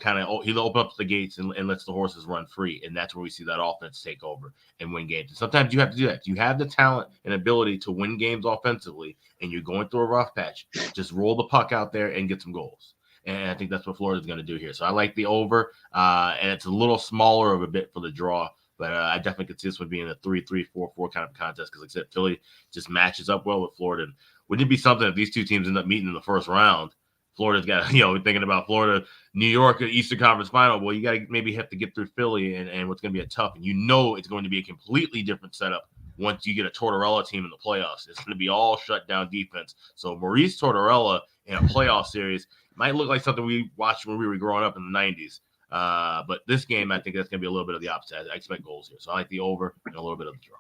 open up the gates and lets the horses run free. And that's where we see that offense take over and win games. And sometimes you have to do that. You have the talent and ability to win games offensively, and you're going through a rough patch. Just roll the puck out there and get some goals. And I think that's what Florida's going to do here. So I like the over, and it's a little smaller of a bit for the draw. But I definitely could see this one being a 3-3, 4-4 kind of contest because, like I said, Philly just matches up well with Florida. And wouldn't it be something if these two teams end up meeting in the first round? Florida's got, thinking about Florida, New York, Eastern Conference Final. Well, you got to maybe have to get through Philly and what's going to be a tough. And it's going to be a completely different setup once you get a Tortorella team in the playoffs. It's going to be all shut down defense. So Maurice Tortorella in a playoff series might look like something we watched when we were growing up in the 90s. But this game, I think that's going to be a little bit of the opposite. I expect goals here. So I like the over and a little bit of the draw.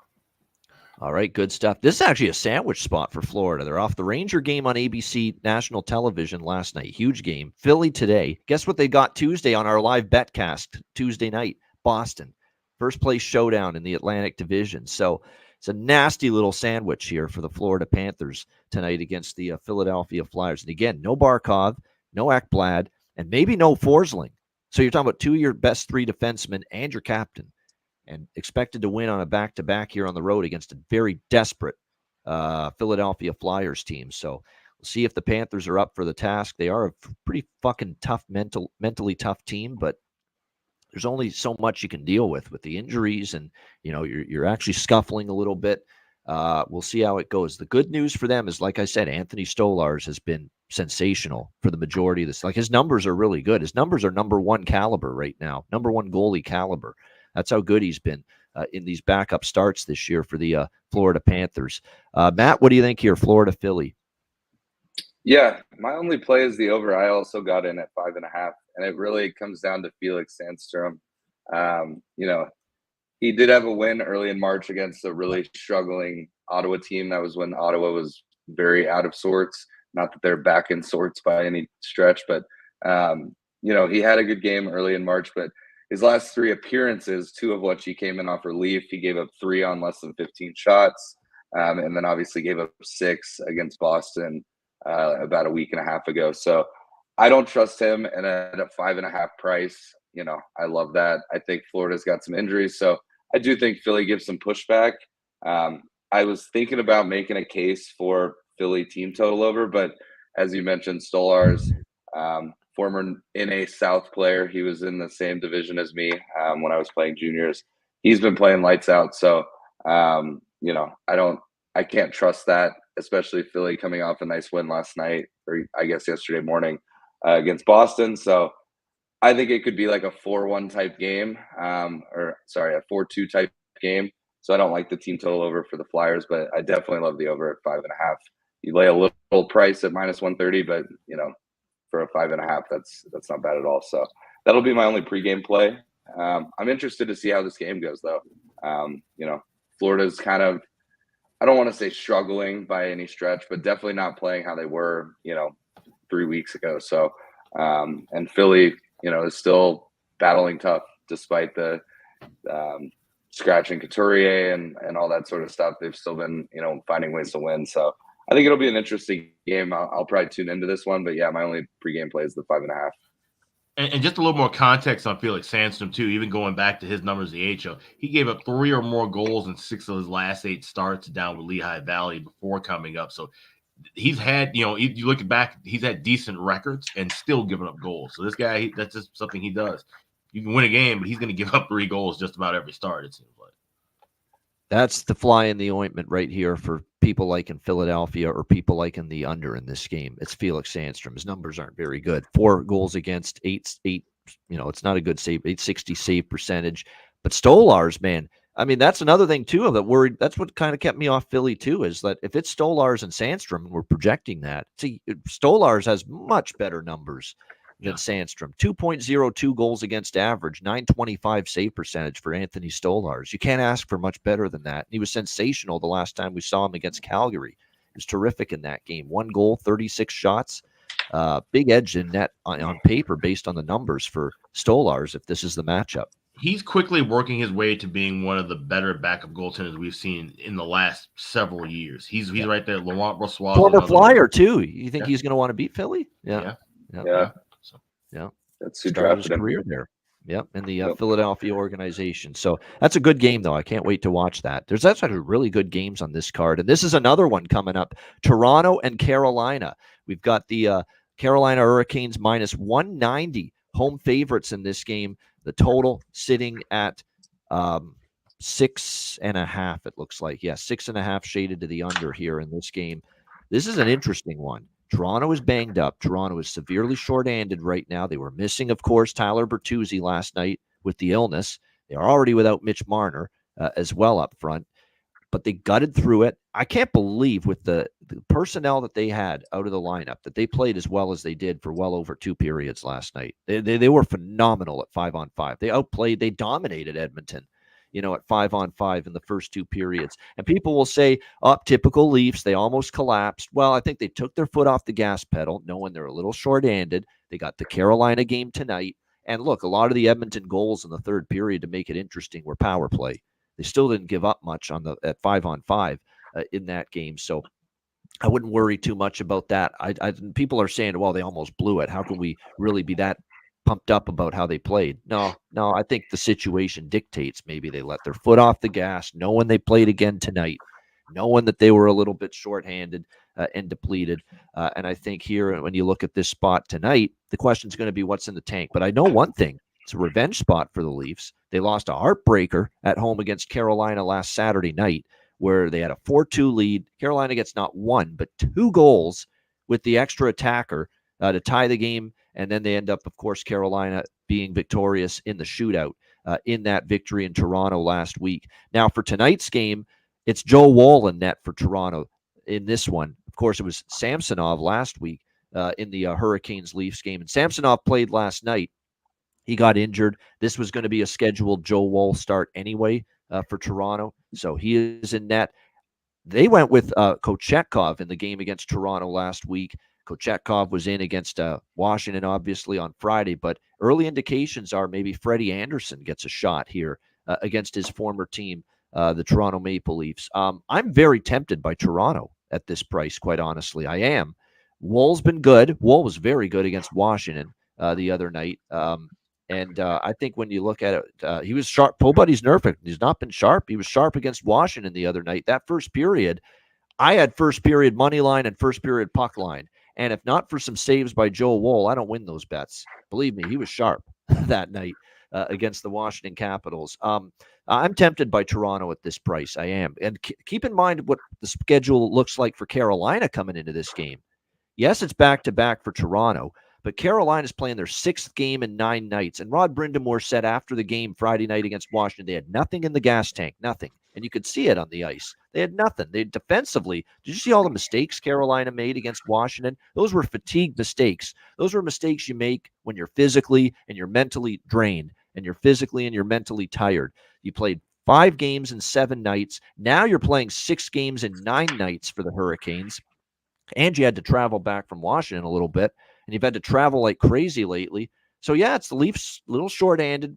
All right, good stuff. This is actually a sandwich spot for Florida. They're off the Ranger game on ABC national television last night. Huge game. Philly today. Guess what they got Tuesday on our live betcast Tuesday night? Boston. First place showdown in the Atlantic Division. So it's a nasty little sandwich here for the Florida Panthers tonight against the Philadelphia Flyers. And again, no Barkov, no Ekblad, and maybe no Forsling. So you're talking about two of your best three defensemen and your captain, and expected to win on a back-to-back here on the road against a very desperate Philadelphia Flyers team. So we'll see if the Panthers are up for the task. They are a pretty fucking tough, mentally tough team, but there's only so much you can deal with the injuries, and you're actually scuffling a little bit. We'll see how it goes. The good news for them is, like I said, Anthony Stolarz has been sensational for the majority of this. Like, his numbers are really good. His numbers are number one caliber right now, number one goalie caliber. That's how good he's been in these backup starts this year for the Florida Panthers. Matt, what do you think here, Florida, Philly? Yeah, my only play is the over. I also got in at 5.5, and it really comes down to Felix Sandstrom. He did have a win early in March against a really struggling Ottawa team. That was when Ottawa was very out of sorts. Not that they're back in sorts by any stretch, but he had a good game early in March, but his last three appearances, two of which he came in off relief, he gave up 3 on less than 15 shots, and then obviously gave up 6 against Boston about a week and a half ago. So I don't trust him, and at a 5.5 price, I love that. I think Florida's got some injuries, so I do think Philly gives some pushback. I was thinking about making a case for Philly team total over, but as you mentioned, Stolarz, former NA South player. He was in the same division as me when I was playing juniors. He's been playing lights out. So, I can't trust that, especially Philly coming off a nice win last night, or I guess yesterday morning against Boston. So I think it could be like a 4-1 type game, a 4-2 type game. So I don't like the team total over for the Flyers, but I definitely love the over at 5.5. You lay a little price at -130, but for a 5.5, that's not bad at all. So that'll be my only pregame play. I'm interested to see how this game goes, though. Florida's kind of, I don't want to say struggling by any stretch, but definitely not playing how they were, 3 weeks ago. So, and Philly, is still battling tough despite the scratching Couturier and all that sort of stuff. They've still been, finding ways to win. So I think it'll be an interesting game. I'll probably tune into this one, but yeah, my only pregame play is the 5.5. And just a little more context on Felix Sandstrom, too, even going back to his numbers in the AHL. He gave up 3 or more goals in 6 of his last 8 starts down with Lehigh Valley before coming up. So he's had, you look back, he's had decent records and still giving up goals. So this guy, that's just something he does. You can win a game, but he's going to give up 3 goals just about every start, it seems like. That's the fly in the ointment right here for people like in Philadelphia or people like in the under in this game. It's Felix Sandstrom. His numbers aren't very good. 4 goals against 8. It's not a good save. 860 save percentage. But Stolarz, man, I mean, that's another thing too that worried. That's what kind of kept me off Philly too. Is that if it's Stolarz and Sandstrom, and we're projecting that. See, Stolarz has much better numbers than Sandstrom. 2.02 goals against average, 925 save percentage for Anthony Stolarz. You can't ask for much better than that. He was sensational the last time we saw him against Calgary. He was terrific in that game. 1 goal, 36 shots. Big edge in net on paper based on the numbers for Stolarz if this is the matchup. He's quickly working his way to being one of the better backup goaltenders we've seen in the last several years. He's right there. Laurent Brossois, former Flyer too. You think he's going to want to beat Philly? Yeah. That's who started his drafted him. career there. Yep, in the Philadelphia organization. So that's a good game, though. I can't wait to watch that. There's actually really good games on this card, and this is another one coming up. Toronto and Carolina. We've got the Carolina Hurricanes minus 190 home favorites in this game. The total sitting at 6.5, it looks like. Yeah, 6.5 shaded to the under here in this game. This is an interesting one. Toronto is banged up. Toronto is severely shorthanded right now. They were missing, of course, Tyler Bertuzzi last night with the illness. They are already without Mitch Marner as well up front, but they gutted through it. I can't believe with the personnel that they had out of the lineup that they played as well as they did for well over 2 periods last night. They were phenomenal at 5-on-5. They outplayed, they dominated Edmonton, at 5-on-5 in the first 2 periods. And people will say, typical Leafs, they almost collapsed. Well, I think they took their foot off the gas pedal, knowing they're a little short-handed. They got the Carolina game tonight. And look, a lot of the Edmonton goals in the third period to make it interesting were power play. They still didn't give up much at 5-on-5 in that game. So I wouldn't worry too much about that. People are saying, well, they almost blew it. How can we really be that pumped up about how they played? No, I think the situation dictates maybe they let their foot off the gas, knowing they played again tonight, knowing that they were a little bit shorthanded and depleted. And I think here, when you look at this spot tonight, the question is going to be what's in the tank. But I know one thing. It's a revenge spot for the Leafs. They lost a heartbreaker at home against Carolina last Saturday night, where they had a 4-2 lead. Carolina gets not 1, but 2 goals with the extra attacker to tie the game. And then they end up, of course, Carolina being victorious in the shootout in that victory in Toronto last week. Now, for tonight's game, it's Joe Woll in net for Toronto in this one. Of course, it was Samsonov last week in the Hurricanes-Leafs game. And Samsonov played last night. He got injured. This was going to be a scheduled Joe Woll start anyway for Toronto. So he is in net. They went with Kochetkov in the game against Toronto last week. Kochetkov was in against Washington, obviously, on Friday. But early indications are maybe Freddie Anderson gets a shot here against his former team, the Toronto Maple Leafs. I'm very tempted by Toronto at this price, quite honestly. I am. Woll's been good. Woll was very good against Washington the other night. And I think when you look at it, he was sharp. Nobody's nerfed. He's not been sharp. He was sharp against Washington the other night. That first period, I had first period money line and first period puck line. And if not for some saves by Joe Woll, I don't win those bets. Believe me, he was sharp that night against the Washington Capitals. I'm tempted by Toronto at this price. I am. And keep in mind what the schedule looks like for Carolina coming into this game. Yes, it's back-to-back for Toronto. But Carolina's playing their 6th game in 9 nights. And Rod Brindamore said after the game Friday night against Washington, they had nothing in the gas tank, nothing. And you could see it on the ice. They had nothing. They defensively, did you see all the mistakes Carolina made against Washington? Those were fatigue mistakes. Those were mistakes you make when you're physically and you're mentally drained and you're physically and you're mentally tired. You played 5 games in 7 nights. Now you're playing 6 games in 9 nights for the Hurricanes. And you had to travel back from Washington a little bit. And you've had to travel like crazy lately. So, yeah, it's the Leafs a little short-handed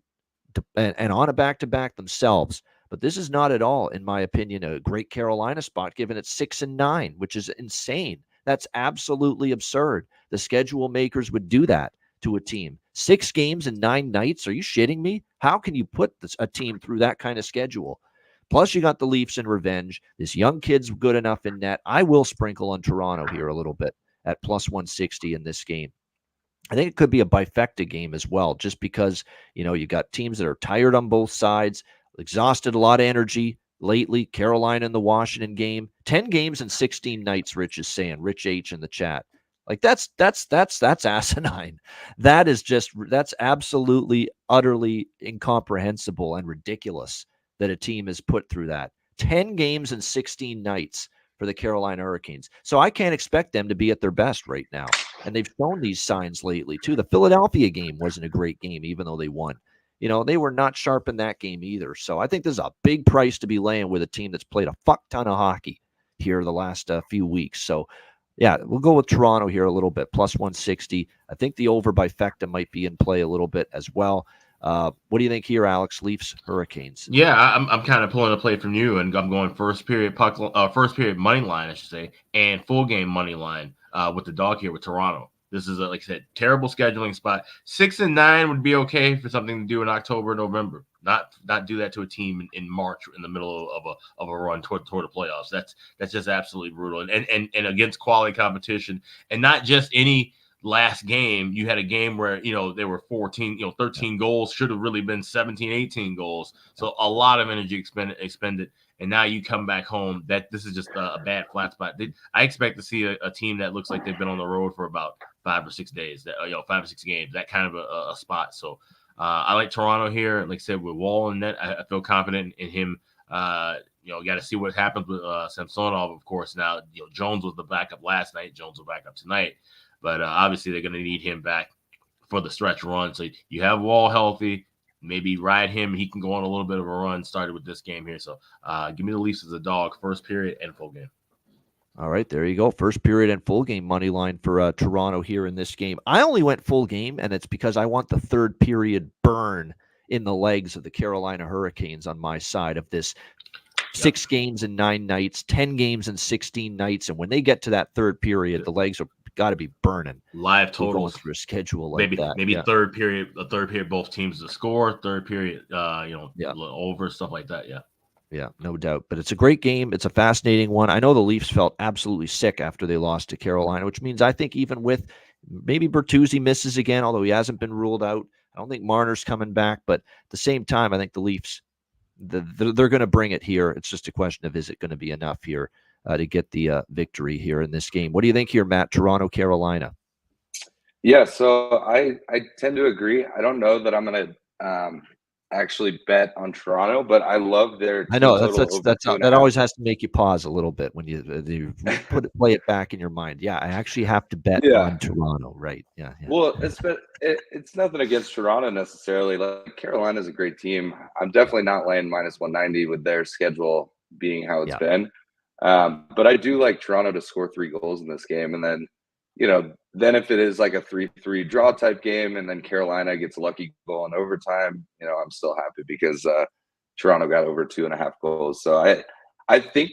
and on a back-to-back themselves. But this is not at all, in my opinion, a great Carolina spot, given it's 6-9, which is insane. That's absolutely absurd. The schedule makers would do that to a team. 6 games in 9 nights? Are you shitting me? How can you put a team through that kind of schedule? Plus, you got the Leafs in revenge. This young kid's good enough in net. I will sprinkle on Toronto here a little bit at plus 160 in this game. I think it could be a bifecta game as well, just because, you got teams that are tired on both sides, exhausted a lot of energy lately. Carolina in the Washington game, 10 games in 16 nights, Rich is saying, Rich H in the chat. Like that's asinine. That's absolutely, utterly incomprehensible and ridiculous that a team has put through that. 10 games in 16 nights for the Carolina Hurricanes. So I can't expect them to be at their best right now. And they've shown these signs lately, too. The Philadelphia game wasn't a great game, even though they won. They were not sharp in that game either. So I think this is a big price to be laying with a team that's played a fuck ton of hockey here the last few weeks. So, yeah, we'll go with Toronto here a little bit, plus 160. I think the over by Fecta might be in play a little bit as well. What do you think here, Alex? Leafs, Hurricanes. Yeah, I'm kind of pulling a play from you, and I'm going first period money line, I should say, and full game money line with the dog here with Toronto. This is like I said, terrible scheduling spot. 6 and 9 would be okay for something to do in October, November. Not do that to a team in March in the middle of a run toward the playoffs. That's just absolutely brutal. And against quality competition, and not just any last game. You had a game where there were 13 goals, should have really been 17, 18 goals. So a lot of energy expended. And now you come back home. That this is just a bad flat spot. I expect to see a team that looks like they've been on the road for about 5 or 6 days. 5 or 6 games. That kind of a spot. So I like Toronto here. Like I said, with Wall and net, I feel confident in him. Got to see what happens with Samsonov, of course. Now Jones was the backup last night. Jones will back up tonight, but obviously they're going to need him back for the stretch run. So you have Wall healthy. Maybe ride him. He can go on a little bit of a run. Started with this game here. So give me the Leafs as a dog, first period and full game. All right, there you go. First period and full game money line for Toronto here in this game. I only went full game, and it's because I want the third period burn in the legs of the Carolina Hurricanes on my side of this. 6 games in 9 nights, 10 games in 16 nights. And when they get to that third period, the legs are got to be burning. Live totals through a schedule like that. Maybe third period, both teams to score. Third period, over stuff like that. Yeah, no doubt. But it's a great game. It's a fascinating one. I know the Leafs felt absolutely sick after they lost to Carolina, which means I think even with maybe Bertuzzi misses again, although he hasn't been ruled out. I don't think Marner's coming back, but at the same time, I think the Leafs, they're going to bring it here. It's just a question of, is it going to be enough here to get the victory here in this game? What do you think here, Matt? Toronto, Carolina. Yeah, so I tend to agree. I don't know that I'm going to actually bet on Toronto, but I love their. I know that always has to make you pause a little bit when you play it back in your mind. Yeah, I actually have to bet on Toronto, right? Yeah. Well, it's nothing against Toronto necessarily. Like, Carolina's a great team. I'm definitely not laying minus 190 with their schedule being how it's been. But I do like Toronto to score 3 goals in this game, and then then if it is like a 3-3 draw type game, and then Carolina gets a lucky goal in overtime, I'm still happy because Toronto got over 2.5 goals. So I think,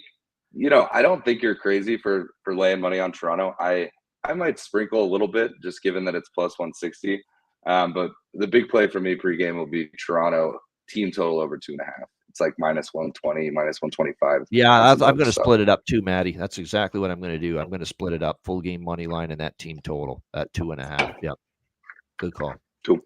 I don't think you're crazy for laying money on Toronto. I might sprinkle a little bit just given that it's plus 160. But the big play for me pregame will be Toronto team total over 2.5. It's like minus 120, minus 125. Yeah, I'm going to split it up too, Maddie. That's exactly what I'm going to do. I'm going to split it up, full game money line and that team total at 2.5. Yep. Good call. Cool.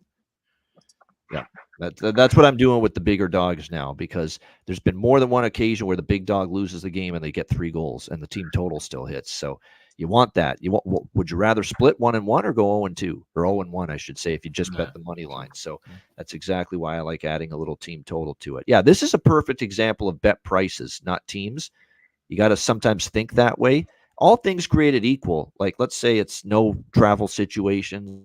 Yeah, that's what I'm doing with the bigger dogs now, because there's been more than one occasion where the big dog loses the game and they get 3 goals and the team total still hits. So you want that. Would you rather split 1-1 or go 0-2 or 0-1, I should say, if you just bet the money line? So that's exactly why I like adding a little team total to it. Yeah, this is a perfect example of bet prices, not teams. You got to sometimes think that way. All things created equal. Like, let's say it's no travel situation.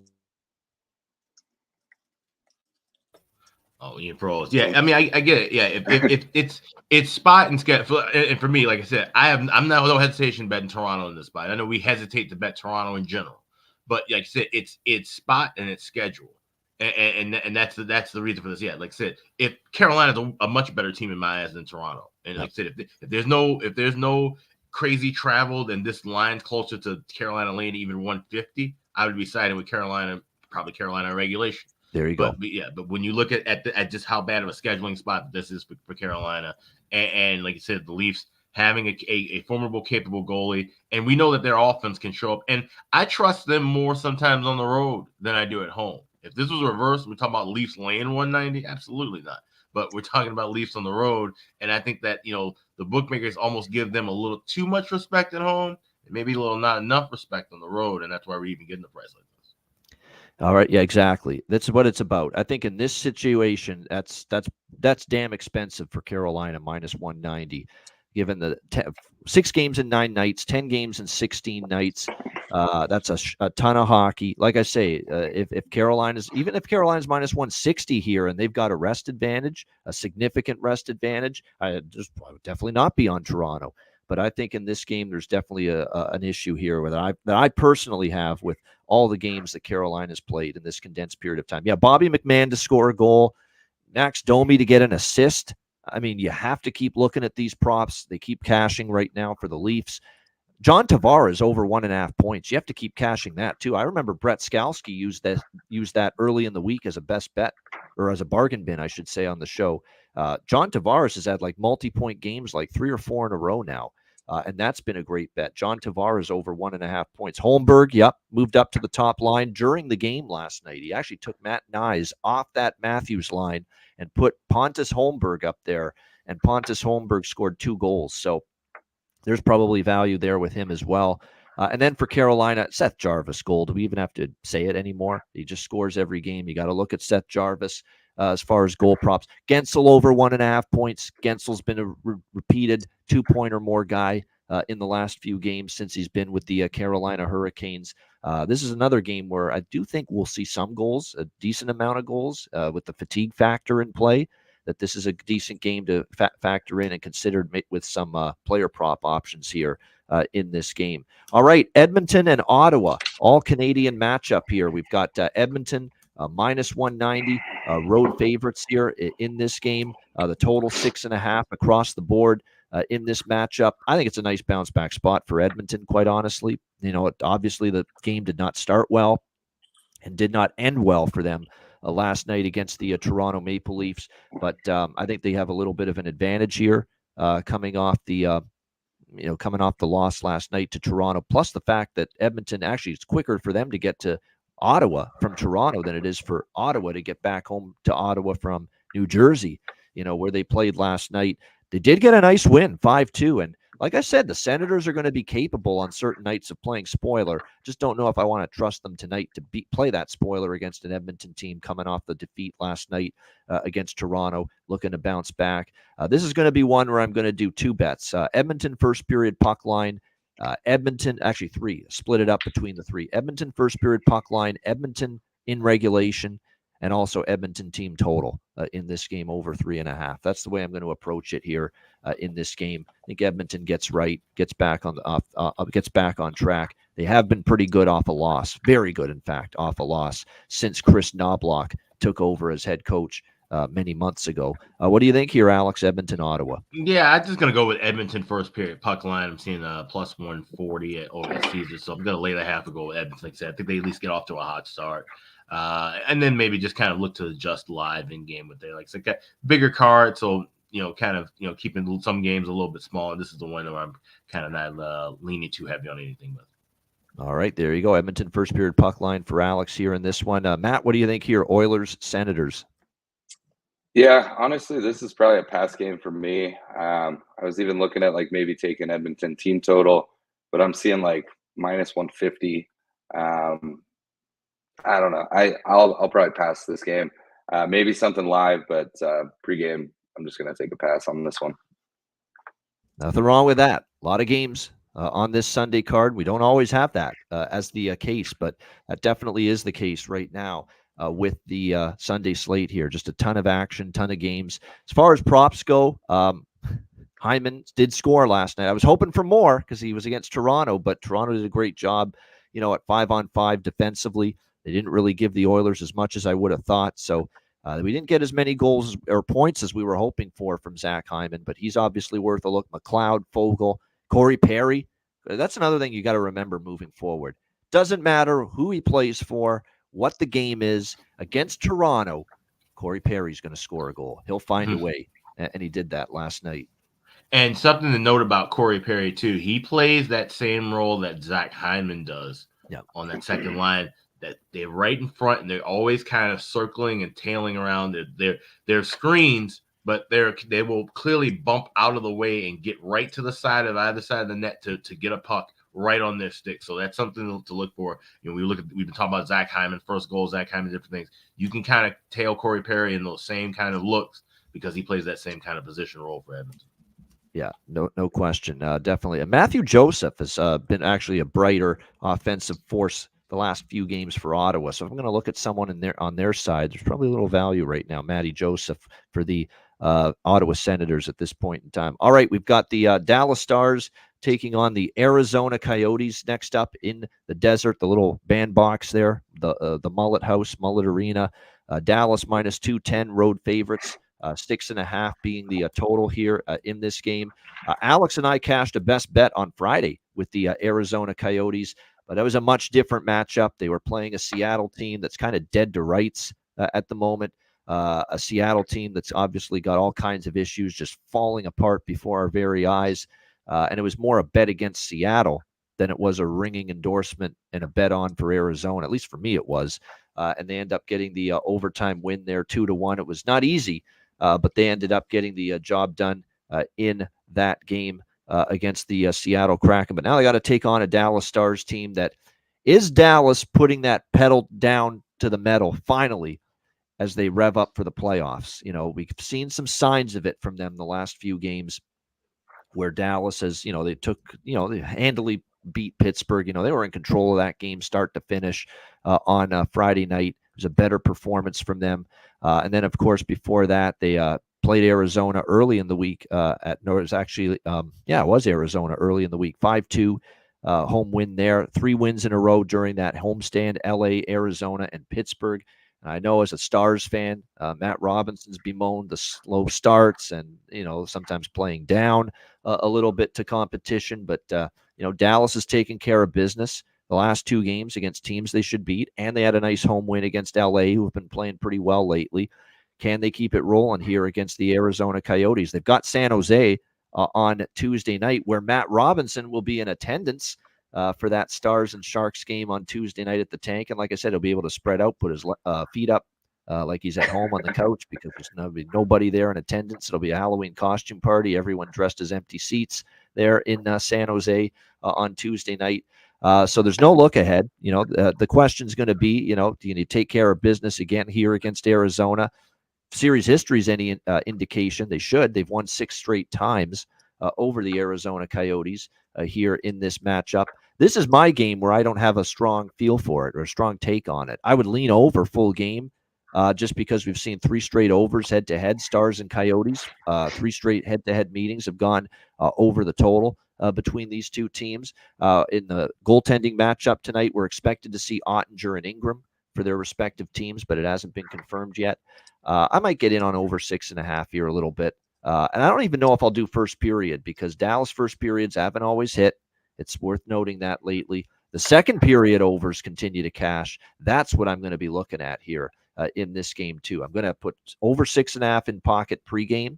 Oh, you pros. Yeah, I mean, I get it. Yeah, if it's spot and schedule, and for me, like I said, I'm no hesitation betting Toronto in this spot. I know we hesitate to bet Toronto in general, but like I said, it's spot and it's schedule, and that's the reason for this. Yeah, like I said, if Carolina's a much better team in my eyes than Toronto, and like I said, if there's no crazy travel, then this line's closer to Carolina lane, even 150, I would be siding with Carolina, probably Carolina regulation. There you go. But when you look at just how bad of a scheduling spot this is for Carolina, and like you said, the Leafs having a formidable, capable goalie, and we know that their offense can show up. And I trust them more sometimes on the road than I do at home. If this was reversed, we're talking about Leafs laying 190, absolutely not. But we're talking about Leafs on the road, and I think that the bookmakers almost give them a little too much respect at home, and maybe a little not enough respect on the road, and that's why we're even getting the price like this. All right. Yeah, exactly. That's what it's about. I think in this situation, that's damn expensive for Carolina, minus 190. given the 6 games in 9 nights, 10 games in 16 nights. That's a ton of hockey. Like I say, if Carolina's minus 160 here and they've got a rest advantage, a significant rest advantage, I would definitely not be on Toronto. But I think in this game, there's definitely an issue here that I personally have with all the games that Carolina's played in this condensed period of time. Yeah, Bobby McMann to score a goal, Max Domi to get an assist. I mean, you have to keep looking at these props. They keep cashing right now for the Leafs. John Tavares over 1.5 points. You have to keep cashing that too. I remember Brett Skalski used that early in the week as a best bet, or as a bargain bin, I should say, on the show. John Tavares has had like multi-point games like 3 or 4 in a row now. And that's been a great bet. John Tavares over 1.5 points. Holmberg, moved up to the top line during the game last night. He actually took Matt Nyes off that Matthews line and put Pontus Holmberg up there. And Pontus Holmberg scored 2 goals. So there's probably value there with him as well. And then for Carolina, Seth Jarvis goal. Do we even have to say it anymore? He just scores every game. You got to look at Seth Jarvis as far as goal props. Gensel over 1.5 points. Gensel's been a repeated 2-point or more guy in the last few games since he's been with the Carolina Hurricanes. This is another game where I do think we'll see some goals, a decent amount of goals with the fatigue factor in play. That this is a decent game to factor in and consider with some player prop options here in this game. All right, Edmonton and Ottawa, all Canadian matchup here. We've got Edmonton minus 190, road favorites here in this game. The total 6.5 across the board in this matchup. I think it's a nice bounce back spot for Edmonton, quite honestly. Obviously the game did not start well and did not end well for them last night against the Toronto Maple Leafs. But I think they have a little bit of an advantage here coming off the loss last night to Toronto. Plus the fact that Edmonton, actually it's quicker for them to get to Ottawa from Toronto than it is for Ottawa to get back home to Ottawa from New Jersey, where they played last night. They did get a nice win, 5-2. And like I said, the Senators are going to be capable on certain nights of playing spoiler. Just don't know if I want to trust them tonight to play that spoiler against an Edmonton team coming off the defeat last night against Toronto, looking to bounce back. This is going to be one where I'm going to do 2 bets. Edmonton first period puck line. Edmonton, actually 3, split it up between the 3. Edmonton first period puck line, Edmonton in regulation, and also Edmonton team total in this game over 3.5. That's the way I'm going to approach it here in this game. I think Edmonton gets back on track. They have been pretty good off a loss, very good in fact, off a loss since Chris Knobloch took over as head coach many months ago. What do you think here, Alex? Edmonton, Ottawa. Yeah, I'm just gonna go with Edmonton first period puck line. I'm seeing plus 140 over Caesar, so I'm gonna lay the half and go with Edmonton. Like I said, I think they at least get off to a hot start. And then maybe just kind of look to adjust live in game with their like bigger card. So, keeping some games a little bit smaller. This is the one where I'm kind of not leaning too heavy on anything with. All right, there you go. Edmonton first period puck line for Alex here in this one. Matt, what do you think here? Oilers, Senators. Yeah, honestly, this is probably a pass game for me. I was even looking at like maybe taking Edmonton team total, but I'm seeing like minus 150. I don't know. I'll probably pass this game. Maybe something live, but pregame, I'm just going to take a pass on this one. Nothing wrong with that. A lot of games on this Sunday card. We don't always have that as the case, but that definitely is the case right now with the Sunday slate here. Just a ton of action, ton of games. As far as props go, Hyman did score last night. I was hoping for more because he was against Toronto, but Toronto did a great job, at 5-on-5 defensively. They didn't really give the Oilers as much as I would have thought. So we didn't get as many goals or points as we were hoping for from Zach Hyman, but he's obviously worth a look. McLeod, Fogle, Corey Perry. That's another thing you got to remember moving forward. Doesn't matter who he plays for, what the game is. Against Toronto, Corey Perry's going to score a goal. He'll find a way, and he did that last night. And something to note about Corey Perry, too, he plays that same role that Zach Hyman does on that second line. That they're right in front, and they're always kind of circling and tailing around their screens, but they will clearly bump out of the way and get right to the side of either side of the net to get a puck right on their stick. So that's something to look for. We've been talking about Zach Hyman, first goal, Zach Hyman, different things. You can kind of tail Corey Perry in those same kind of looks because he plays that same kind of position role for Edmonton. Yeah, no question. Definitely. And Matthew Joseph has been actually a brighter offensive force the last few games for Ottawa. So if I'm going to look at someone on their side, there's probably a little value right now. Matty Joseph for the Ottawa Senators at this point in time. All right, we've got the Dallas Stars taking on the Arizona Coyotes next up in the desert, the little bandbox there, the Mullet House, Mullet Arena. Dallas minus 210 road favorites. 6.5 being the total here in this game. Alex and I cashed a best bet on Friday with the Arizona Coyotes, but that was a much different matchup. They were playing a Seattle team that's kind of dead to rights at the moment. A Seattle team that's obviously got all kinds of issues just falling apart before our very eyes. And it was more a bet against Seattle than it was a ringing endorsement and a bet on for Arizona. At least for me, it was. And they end up getting the overtime win there, 2-1. It was not easy. But they ended up getting the job done in that game against the Seattle Kraken. But now they got to take on a Dallas Stars team that is Dallas putting that pedal down to the metal finally as they rev up for the playoffs. You know, we've seen some signs of it from them the last few games where Dallas has, they handily beat Pittsburgh. You know, they were in control of that game start to finish on Friday night. It was a better performance from them. And then, of course, before that, they played Arizona early in the week. It was Arizona early in the week. 5-2 home win there. 3 wins in a row during that homestand, LA, Arizona, and Pittsburgh. And I know as a Stars fan, Matt Robinson's bemoaned the slow starts and, sometimes playing down a little bit to competition. But, Dallas is taking care of business the last 2 games against teams they should beat, and they had a nice home win against LA, who have been playing pretty well lately. Can they keep it rolling here against the Arizona Coyotes? They've got San Jose on Tuesday night, where Matt Robinson will be in attendance for that Stars and Sharks game on Tuesday night at the Tank. And like I said, he'll be able to spread out, put his feet up like he's at home on the couch because there's nobody there in attendance. It'll be a Halloween costume party. Everyone dressed as empty seats there in San Jose on Tuesday night. So there's no look ahead. The question's going to be, do you take care of business again here against Arizona? Series history is any indication. They should. They've won 6 straight times over the Arizona Coyotes here in this matchup. This is my game where I don't have a strong feel for it or a strong take on it. I would lean over full game just because we've seen 3 straight overs head-to-head, Stars and Coyotes. 3 straight head-to-head meetings have gone over the total between these 2 teams. In the goaltending matchup tonight, we're expected to see Ottinger and Ingram for their respective teams, but it hasn't been confirmed yet. I might get in on over 6.5 here a little bit. And I don't even know if I'll do first period because Dallas first periods haven't always hit. It's worth noting that lately. The second period overs continue to cash. That's what I'm going to be looking at here in this game too. I'm going to put over 6.5 in pocket pregame.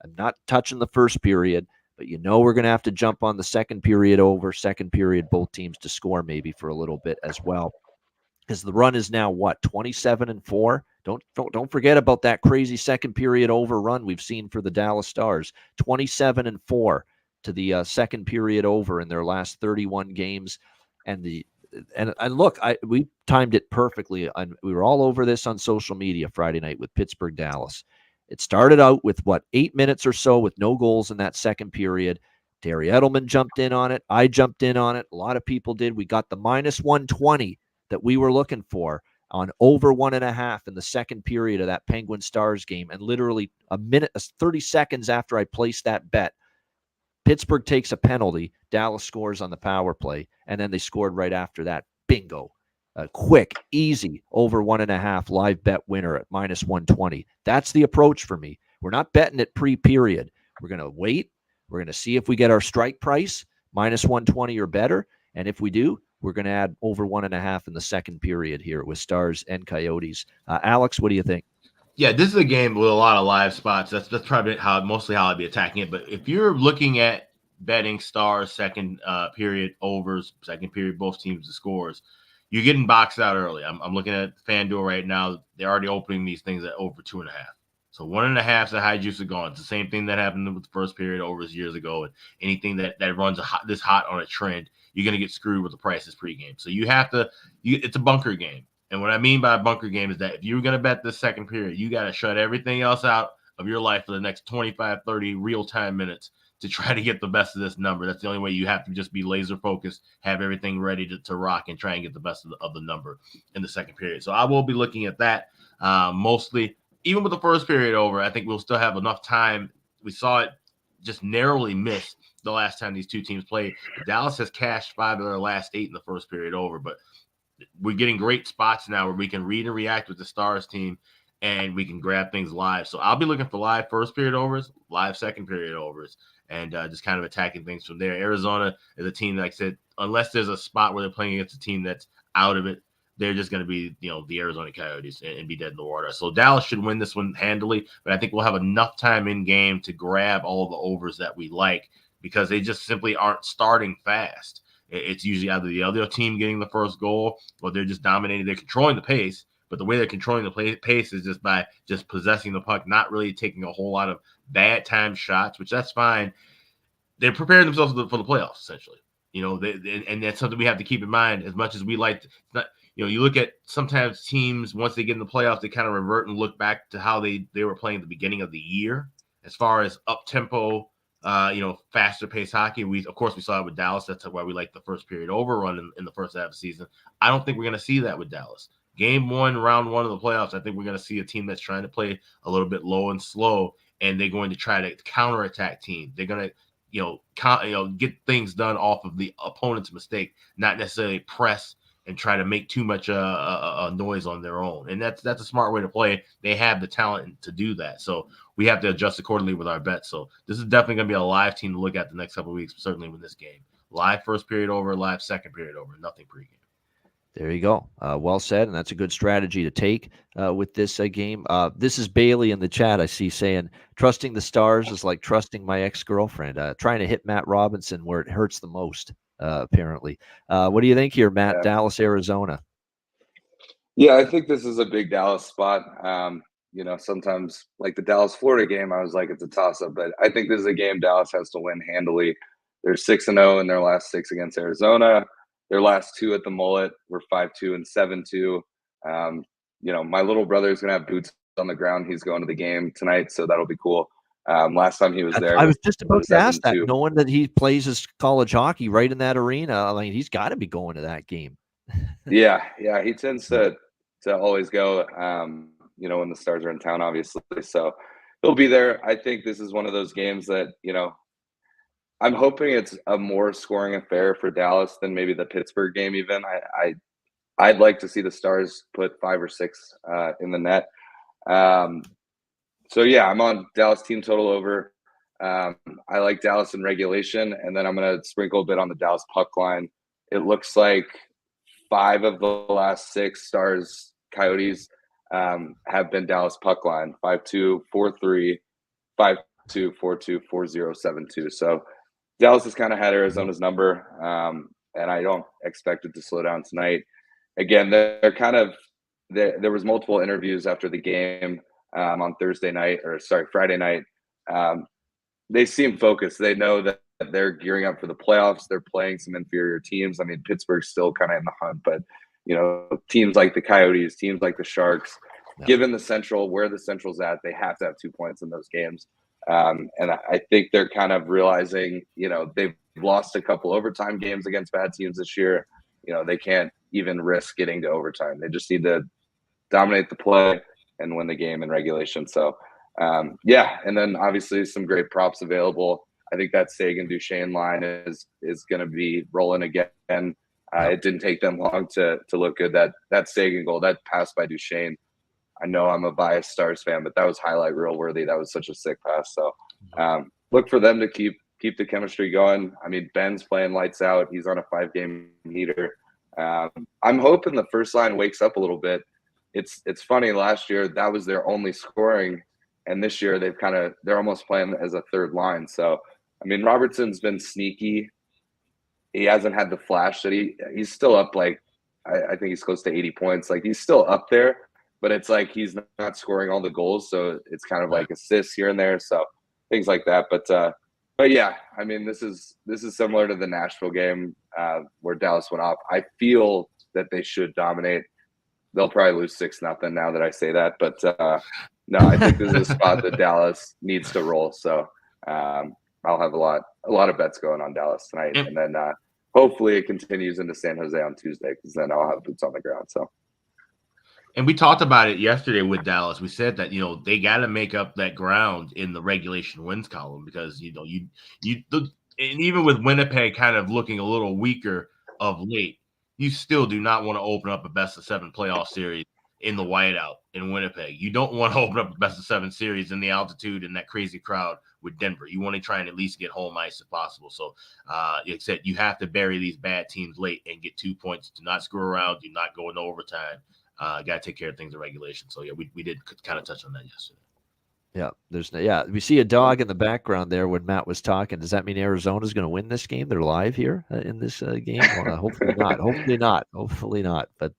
I'm not touching the first period, but we're going to have to jump on the second period over, second period, both teams to score maybe for a little bit as well. Because the run is now 27-4. Don't forget about that crazy second period over run we've seen for the Dallas Stars. 27-4 to the second period over in their last 31 games, and look, we timed it perfectly. We were all over this on social media Friday night with Pittsburgh Dallas. It started out with 8 minutes or so with no goals in that second period. Terry Edelman jumped in on it. I jumped in on it. A lot of people did. We got the minus 120 that we were looking for on over 1.5 in the second period of that Penguin Stars game. And literally 30 seconds after I placed that bet, Pittsburgh takes a penalty. Dallas scores on the power play. And then they scored right after that. Bingo. A quick, easy over 1.5 live bet winner at minus 120. That's the approach for me. We're not betting it pre-period. We're going to wait. We're going to see if we get our strike price, minus 120 or better. And if we do, we're going to add over 1.5 in the second period here with Stars and Coyotes. Alex, what do you think? Yeah, this is a game with a lot of live spots. That's probably mostly how I'd be attacking it. But if you're looking at betting Stars second period overs, second period both teams to scores, you're getting boxed out early. I'm looking at FanDuel right now. They're already opening these things at over 2.5. So 1.5 is the high juice are gone. It's the same thing that happened with the first period overs years ago. And anything that runs this hot on a trend, you're going to get screwed with the prices pregame. So you have to it's a bunker game. And what I mean by a bunker game is that if you're going to bet the second period, you got to shut everything else out of your life for the next 25, 30 real-time minutes to try to get the best of this number. That's the only way. You have to just be laser focused, have everything ready to rock, and try and get the best of the number in the second period. So I will be looking at that mostly. Even with the first period over, I think we'll still have enough time. We saw it just narrowly missed the last time these two teams played. Dallas has cashed 5 of their last 8 in the first period over, but we're getting great spots now where we can read and react with the Stars team, and we can grab things live. So I'll be looking for live first period overs, live second period overs, and just kind of attacking things from there. Arizona is a team, like I said, unless there's a spot where they're playing against a team that's out of it, they're just going to be, the Arizona Coyotes and be dead in the water. So Dallas should win this one handily, but I think we'll have enough time in game to grab all the overs that we like, because they just simply aren't starting fast. It's usually either the other team getting the first goal, or they're just dominating. They're controlling the pace, but the way they're controlling the pace is just by just possessing the puck, not really taking a whole lot of bad time shots, which that's fine. They're preparing themselves for the playoffs, essentially. And that's something we have to keep in mind. As much as we like, you look at sometimes teams, once they get in the playoffs, they kind of revert and look back to how they were playing at the beginning of the year, as far as up tempo, faster pace hockey. We saw it with Dallas. That's why we like the first period overrun in the first half of the season. I don't think we're going to see that with Dallas. Game 1, round 1 of the playoffs, I think we're going to see a team that's trying to play a little bit low and slow, and they're going to try to counterattack teams. They're going to, get things done off of the opponent's mistake, not necessarily press and try to make too much noise on their own. And that's a smart way to play. They have the talent to do that. So we have to adjust accordingly with our bets. So this is definitely going to be a live team to look at the next couple of weeks, certainly with this game. Live first period over, live second period over, nothing pregame. There you go. Well said, and that's a good strategy to take with this game. This is Bailey in the chat, I see, saying, trusting the Stars is like trusting my ex-girlfriend. Trying to hit Matt Robinson where it hurts the most, apparently. What do you think here, Matt? Yeah. Dallas, Arizona. Yeah, I think this is a big Dallas spot. Sometimes, like the Dallas-Florida game, I was like, it's a toss-up. But I think this is a game Dallas has to win handily. They're 6-0 in their last 6 against Arizona. Their last 2 at the Mullet were 5-2 and 7-2. My little brother is going to have boots on the ground. He's going to the game tonight, so that'll be cool. Last time he was there, I was just about to ask that. Knowing that he plays his college hockey right in that arena, he's got to be going to that game. Yeah, he tends to always go. When the Stars are in town, obviously, so he'll be there. I think this is one of those games that I'm hoping it's a more scoring affair for Dallas than maybe the Pittsburgh game. Even I'd like to see the Stars put 5 or 6 in the net. So yeah, I'm on Dallas team total over. I like Dallas in regulation, and then I'm going to sprinkle a bit on the Dallas puck line. It looks like 5 of the last 6 Stars Coyotes have been Dallas puck line: 5-2, 4-3, 5-2, 4-2, 4-0, 7-2. So Dallas has kind of had Arizona's number, and I don't expect it to slow down tonight. Again, they're kind of there was multiple interviews after the game on Friday night. They seem focused. They know that they're gearing up for the playoffs. They're playing some inferior teams. I mean, Pittsburgh's still kind of in the hunt, but teams like the Coyotes, teams like the Sharks, given the Central, where the Central's at, they have to have 2 points in those games. And I think they're kind of realizing, they've lost a couple overtime games against bad teams this year. They can't even risk getting to overtime. They just need to dominate the play and win the game in regulation. So, and then obviously some great props available. I think that Sagan-Duchesne line is going to be rolling again. It didn't take them long to look good. That Sagan goal, that pass by Duchesne, I know I'm a biased Stars fan, but that was highlight reel worthy. That was such a sick pass. So look for them to keep the chemistry going. I mean, Ben's playing lights out. He's on a 5-game heater. I'm hoping the first line wakes up a little bit. It's funny. Last year that was their only scoring, and this year they're almost playing as a third line. So I mean, Robertson's been sneaky. He hasn't had the flash that he's still up. Like I think he's close to 80 points. Like he's still up there. But it's like he's not scoring all the goals, so it's kind of like assists here and there, so things like that. But yeah, I mean, this is similar to the Nashville game where Dallas went off. I feel that they should dominate. They'll probably lose 6-0 now that I say that, but no, I think this is a spot that Dallas needs to roll. So I'll have a lot of bets going on Dallas tonight, and then hopefully it continues into San Jose on Tuesday, because then I'll have boots on the ground. So. And we talked about it yesterday with Dallas. We said that, they got to make up that ground in the regulation wins column, because, and even with Winnipeg kind of looking a little weaker of late, you still do not want to open up a best of 7 playoff series in the whiteout in Winnipeg. You don't want to open up a best of 7 series in the altitude and that crazy crowd with Denver. You want to try and at least get home ice if possible. So, like I said, you have to bury these bad teams late and get 2 points. Do not screw around. Do not go into overtime. Got to take care of things in regulation. So, yeah, we did kind of touch on that yesterday. Yeah, we see a dog in the background there when Matt was talking. Does that mean Arizona's going to win this game? They're live here in this game? Well, hopefully not. Hopefully not. But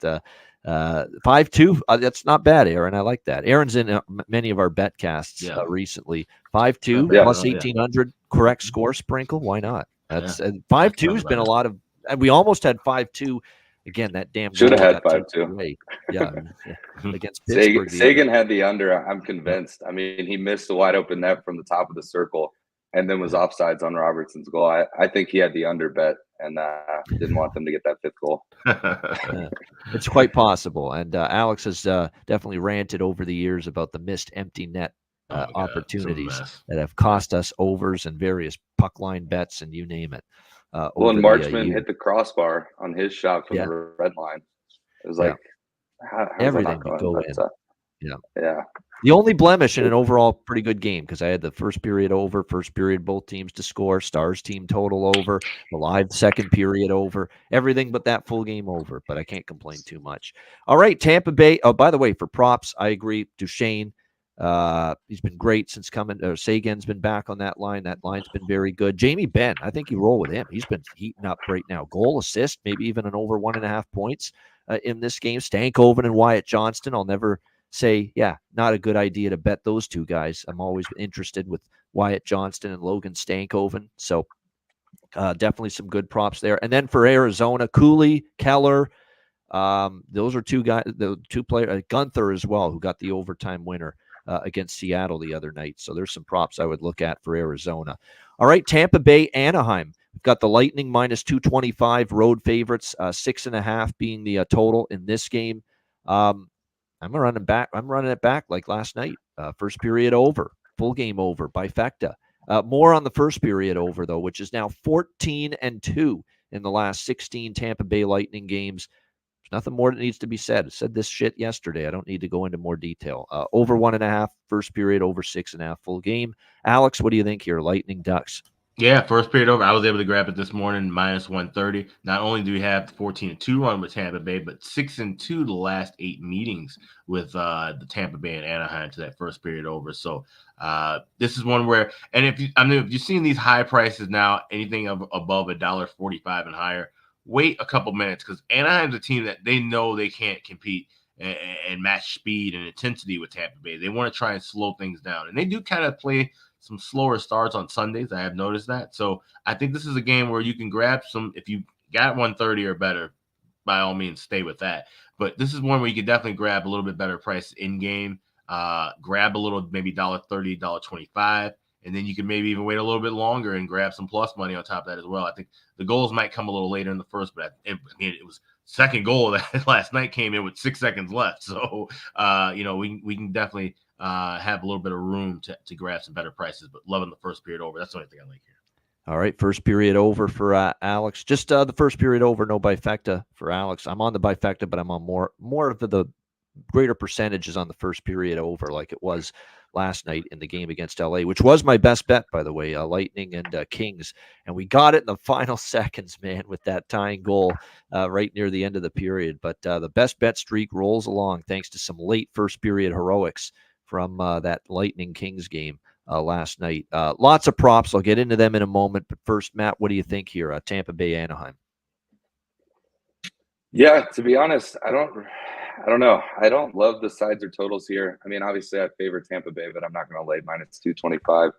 5-2, that's not bad, Aaron. I like that. Aaron's in many of our bet casts recently. 5-2 plus 1,800, correct score sprinkle. Why not? That's 5-2 has been a lot of – we almost had 5-2. Again, that damn should have had 5-2. Yeah, against Pittsburgh. Sagan had the under. I'm convinced. I mean, he missed a wide open net from the top of the circle, and then was offsides on Robertson's goal. I think he had the under bet, and didn't want them to get that 5th goal. It's quite possible. And Alex has definitely ranted over the years about the missed empty net opportunities that have cost us overs and various puck line bets, and you name it. Well, and Marchman hit the crossbar on his shot from the red line. It was like everything would go in. Yeah. The only blemish in an overall pretty good game, because I had the first period over, first period both teams to score, Stars team total over, the live second period over, everything but that full game over. But I can't complain too much. All right, Tampa Bay. Oh, by the way, for props, I agree. Duchesne. He's been great since coming. Sagan's been back on that line. That line's been very good. Jamie Benn, I think you roll with him. He's been heating up right now. Goal, assist, maybe even an over 1.5 points in this game. Stankoven and Wyatt Johnston. I'll never say, not a good idea to bet those two guys. I'm always interested with Wyatt Johnston and Logan Stankoven. So definitely some good props there. And then for Arizona, Cooley, Keller. Those are two guys, the two players, Gunther as well, who got the overtime winner against Seattle the other night. So there's some props I would look at for Arizona. All right, Tampa Bay, Anaheim. We've got the Lightning minus 225 road favorites, 6.5 being the total in this game. I'm running it back like last night. First period over, full game over, bifecta. More on the first period over though, which is now 14-2 in the last 16 Tampa Bay Lightning games. Nothing more that needs to be said. I said this shit yesterday. I don't need to go into more detail. Over 1.5, first period, over 6.5, full game. Alex, what do you think here? Lightning Ducks. Yeah, first period over. I was able to grab it this morning, minus 130. Not only do we have the 14-2 run with Tampa Bay, but 6-2 the last 8 meetings with the Tampa Bay and Anaheim to that first period over. So this is one where, and if you've seen these high prices now, anything above $1.45 and higher, wait a couple minutes, because Anaheim's a team that they know they can't compete and match speed and intensity with Tampa Bay. They want to try and slow things down, and they do kind of play some slower starts on Sundays. I have noticed that. So I think this is a game where you can grab some, if you got 130 or better, by all means, stay with that. But this is one where you can definitely grab a little bit better price in game, grab a little, maybe $1.30, $1.25. And then you can maybe even wait a little bit longer and grab some plus money on top of that as well. I think the goals might come a little later in the first, but it was second goal that last night came in with 6 seconds left. So, we can definitely have a little bit of room to grab some better prices, but loving the first period over. That's the only thing I like here. All right, first period over for Alex. Just the first period over, no bifecta for Alex. I'm on the bifecta, but I'm on more of the greater percentages on the first period over, like it was last night in the game against LA, which was my best bet, by the way, Lightning and Kings. And we got it in the final seconds, man, with that tying goal right near the end of the period. But the best bet streak rolls along thanks to some late first period heroics from that Lightning Kings game last night. Lots of props. I'll get into them in a moment. But first, Matt, what do you think here? Tampa Bay, Anaheim. Yeah, to be honest, I don't know. I don't love the sides or totals here. I mean, obviously I favor Tampa Bay, but I'm not going to lay minus 225.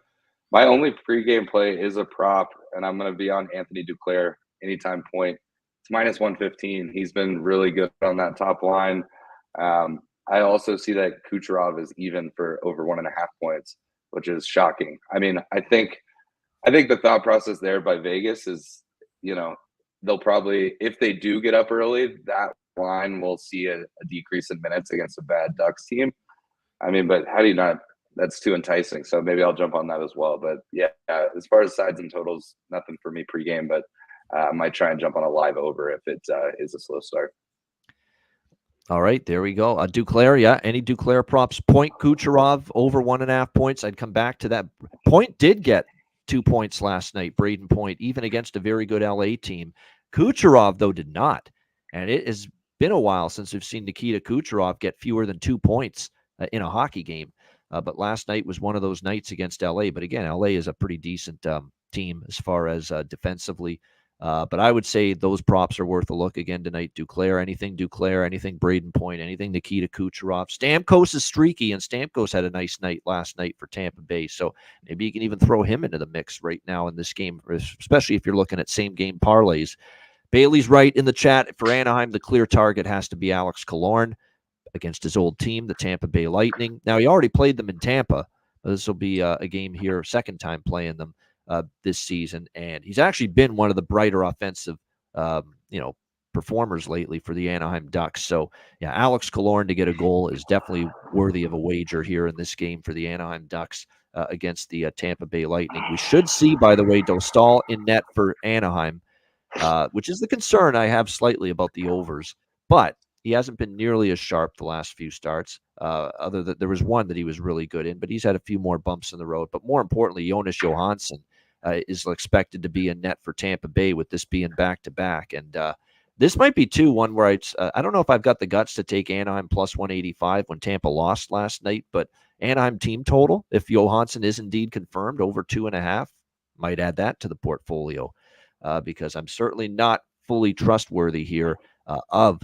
My only pregame play is a prop, and I'm going to be on Anthony Duclair anytime point. It's minus 115. He's been really good on that top line. I also see that Kucherov is even for over 1.5 points, which is shocking. I mean, I think I think the thought process there by Vegas is, they'll probably, if they do get up early, that line will see a decrease in minutes against a bad Ducks team. I mean, but how do you not? That's too enticing. So maybe I'll jump on that as well. But yeah, as far as sides and totals, nothing for me pregame, but I might try and jump on a live over if it is a slow start. All right, there we go. Duclair, yeah. Any Duclair props? Point Kucherov over 1.5 points. I'd come back to that. Point did get 2 points last night, Braden Point, even against a very good LA team. Kucherov, though, did not. And it has been a while since we've seen Nikita Kucherov get fewer than 2 points in a hockey game. But last night was one of those nights against LA. But again, LA is a pretty decent team as far as defensively. But I would say those props are worth a look again tonight. Duclair, anything Braden Point, anything Nikita Kucherov. Stamkos is streaky, and Stamkos had a nice night last night for Tampa Bay. So maybe you can even throw him into the mix right now in this game, especially if you're looking at same-game parlays. Bailey's right in the chat. For Anaheim, the clear target has to be Alex Killorn against his old team, the Tampa Bay Lightning. Now, he already played them in Tampa. This will be a game here, second time playing them this season, and he's actually been one of the brighter offensive, performers lately for the Anaheim Ducks. So, yeah, Alex Killorn to get a goal is definitely worthy of a wager here in this game for the Anaheim Ducks against the Tampa Bay Lightning. We should see, by the way, Dostal in net for Anaheim, which is the concern I have slightly about the overs, but he hasn't been nearly as sharp the last few starts. Other than there was one that he was really good in, but he's had a few more bumps in the road. But more importantly, Jonas Johansson is expected to be in net for Tampa Bay with this being back-to-back. And this might be, too, one where I don't know if I've got the guts to take Anaheim plus 185 when Tampa lost last night, but Anaheim team total, if Johansson is indeed confirmed, over 2.5, might add that to the portfolio because I'm certainly not fully trustworthy here of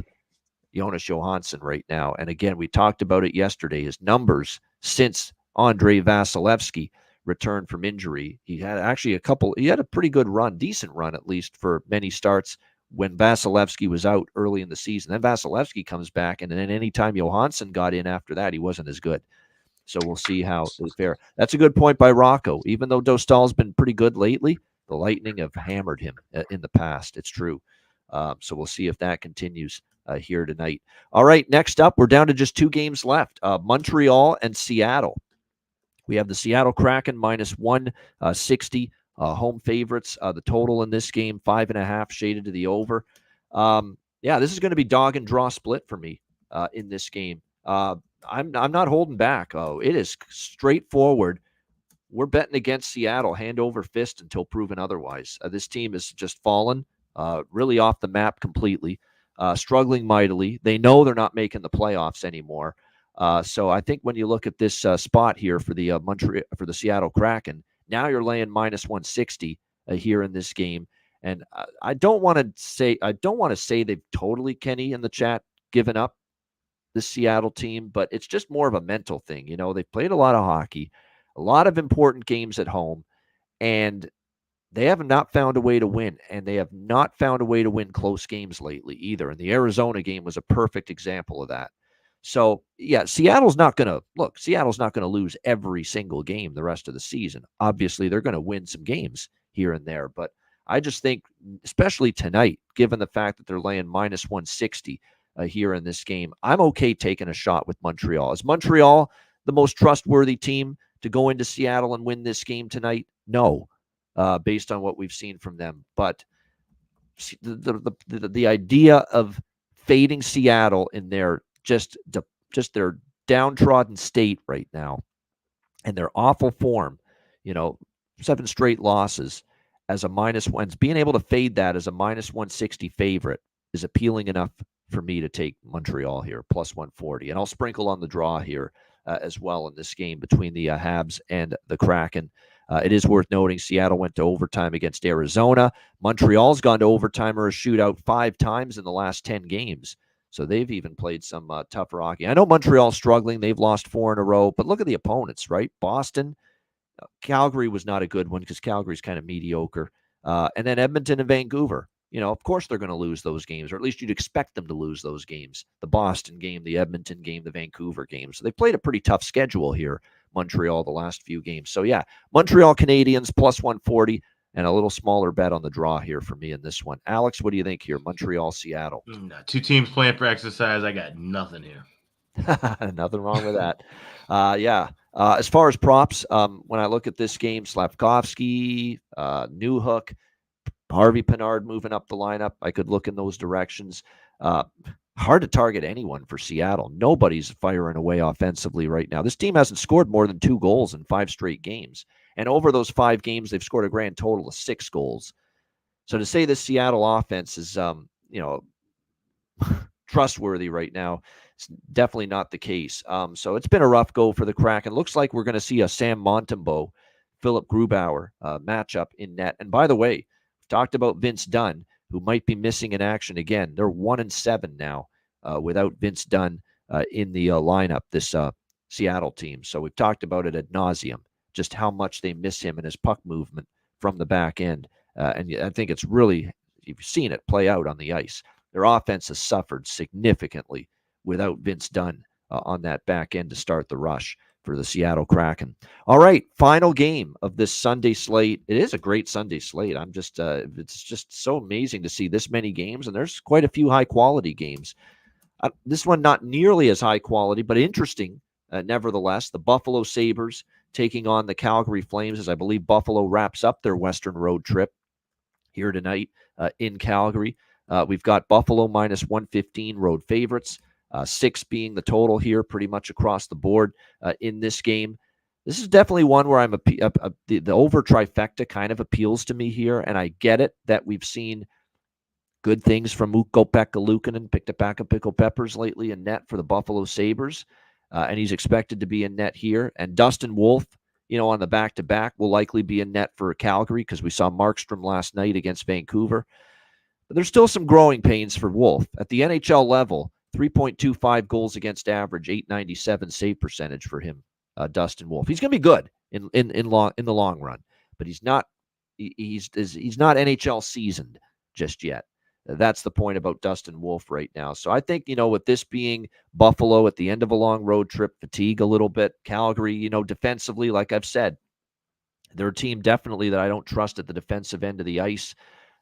Jonas Johansson right now. And again, we talked about it yesterday. His numbers since Andrei Vasilevsky returned from injury, he had actually he had a pretty good run, decent run at least for many starts when Vasilevsky was out early in the season. Then Vasilevsky comes back, and then anytime Johansson got in after that, he wasn't as good. So we'll see how it's fair. That's a good point by Rocco. Even though Dostal's been pretty good lately, the Lightning have hammered him in the past. It's true. So we'll see if that continues here tonight. All right, next up, we're down to just 2 games left. Montreal and Seattle. We have the Seattle Kraken minus 160 home favorites. The total in this game, 5.5, shaded to the over. This is going to be dog and draw split for me in this game. I'm not holding back. It is straightforward. We're betting against Seattle hand over fist until proven otherwise. This team has just fallen really off the map completely. Struggling mightily. They know they're not making the playoffs anymore. So I think when you look at this spot here for the Seattle Kraken, now you're laying minus 160 here in this game. And I don't want to say they've totally, Kenny in the chat, given up the Seattle team, but it's just more of a mental thing. They've played a lot of hockey, a lot of important games at home, and they have not found a way to win, and they have not found a way to win close games lately either. And the Arizona game was a perfect example of that. So, yeah, Seattle's not going to lose every single game the rest of the season. Obviously, they're going to win some games here and there. But I just think, especially tonight, given the fact that they're laying minus 160 here in this game, I'm okay taking a shot with Montreal. Is Montreal the most trustworthy team to go into Seattle and win this game tonight? No. Based on what we've seen from them. But the idea of fading Seattle in their just their downtrodden state right now and their awful form, 7 straight losses as a minus one, being able to fade that as a minus 160 favorite is appealing enough for me to take Montreal here, plus 140. And I'll sprinkle on the draw here as well in this game between the Habs and the Kraken. It is worth noting Seattle went to overtime against Arizona. Montreal's gone to overtime or a shootout 5 times in the last 10 games. So they've even played some tougher hockey. I know Montreal's struggling. They've lost 4 in a row. But look at the opponents, right? Boston. Calgary was not a good one because Calgary's kind of mediocre. And then Edmonton and Vancouver. Of course they're going to lose those games, or at least you'd expect them to lose those games. The Boston game, the Edmonton game, the Vancouver game. So they played a pretty tough schedule here, Montreal, the last few games. So yeah, Montreal Canadiens plus 140 and a little smaller bet on the draw here for me in this one. Alex, what do you think here? Montreal, Seattle. Two teams playing for exercise. I got nothing here. Nothing wrong with that. As far as props, when I look at this game, Slavkovsky, Newhook, Harvey Pinard moving up the lineup, I could look in those directions. Hard to target anyone for Seattle. Nobody's firing away offensively right now. This team hasn't scored more than 2 goals in 5 straight games. And over those 5 games, they've scored a grand total of 6 goals. So to say this Seattle offense is, trustworthy right now, it's definitely not the case. So it's been a rough go for the Kraken. Looks like we're going to see a Sam Montembeault, Philip Grubauer matchup in net. And by the way, we've talked about Vince Dunn, who might be missing in action again. They're 1-7 now without Vince Dunn in the lineup, this Seattle team. So we've talked about it ad nauseum, just how much they miss him and his puck movement from the back end. And I think it's really, you've seen it play out on the ice. Their offense has suffered significantly without Vince Dunn on that back end to start the rush for the Seattle Kraken. All right, final game of this Sunday slate. It is a great Sunday slate. It's just so amazing to see this many games, and there's quite a few high-quality games. This one not nearly as high quality, but interesting nevertheless. The Buffalo Sabres taking on the Calgary Flames, as I believe Buffalo wraps up their Western road trip here tonight in Calgary. We've got Buffalo minus 115 road favorites, 6 being the total here pretty much across the board in this game. This is definitely one where the over trifecta kind of appeals to me here, and I get it that we've seen good things from Ukko-Pekka Luukkonen, picked up back of Pickle Peppers lately in net for the Buffalo Sabres, and he's expected to be in net here. And Dustin Wolf, on the back-to-back, will likely be in net for Calgary because we saw Markstrom last night against Vancouver. But there's still some growing pains for Wolf. At the NHL level, 3.25 goals against average, 897 save percentage for him, Dustin Wolf. He's going to be good in the long run, but he's not NHL seasoned just yet. That's the point about Dustin Wolf right now. So I think, with this being Buffalo at the end of a long road trip, fatigue a little bit, Calgary, defensively, like I've said, they're a team definitely that I don't trust at the defensive end of the ice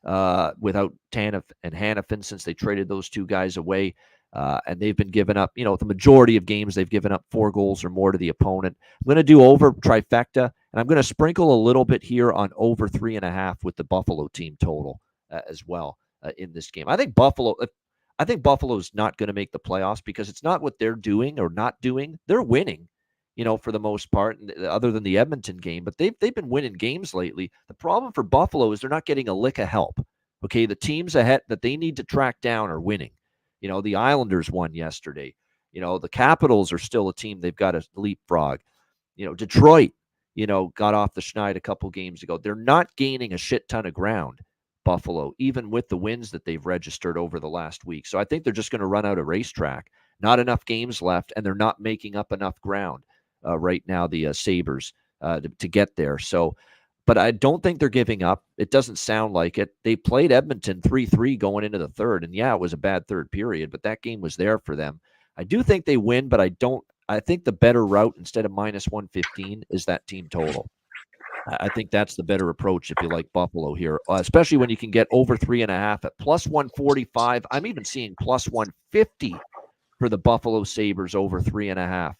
without Tanev and Hanifin since they traded those 2 guys away. And they've been giving up, the majority of games, they've given up 4 goals or more to the opponent. I'm going to do over trifecta, and I'm going to sprinkle a little bit here on over 3.5 with the Buffalo team total as well in this game. I think Buffalo's not going to make the playoffs because it's not what they're doing or not doing. They're winning, for the most part, other than the Edmonton game, but they've been winning games lately. The problem for Buffalo is they're not getting a lick of help. Okay, the teams ahead that they need to track down are winning. The Islanders won yesterday. The Capitals are still a team they've got to leapfrog. Detroit, got off the schneid a couple games ago. They're not gaining a shit ton of ground, Buffalo, even with the wins that they've registered over the last week. So I think they're just going to run out of racetrack. Not enough games left, and they're not making up enough ground right now, the Sabres, to get there. So, but I don't think they're giving up. It doesn't sound like it. They played Edmonton 3-3 going into the third, and yeah, it was a bad third period, but that game was there for them. I do think they win, but I think the better route instead of minus 115 is that team total. I think that's the better approach if you like Buffalo here, especially when you can get over 3.5 at plus 145. I'm even seeing plus 150 for the Buffalo Sabres over 3.5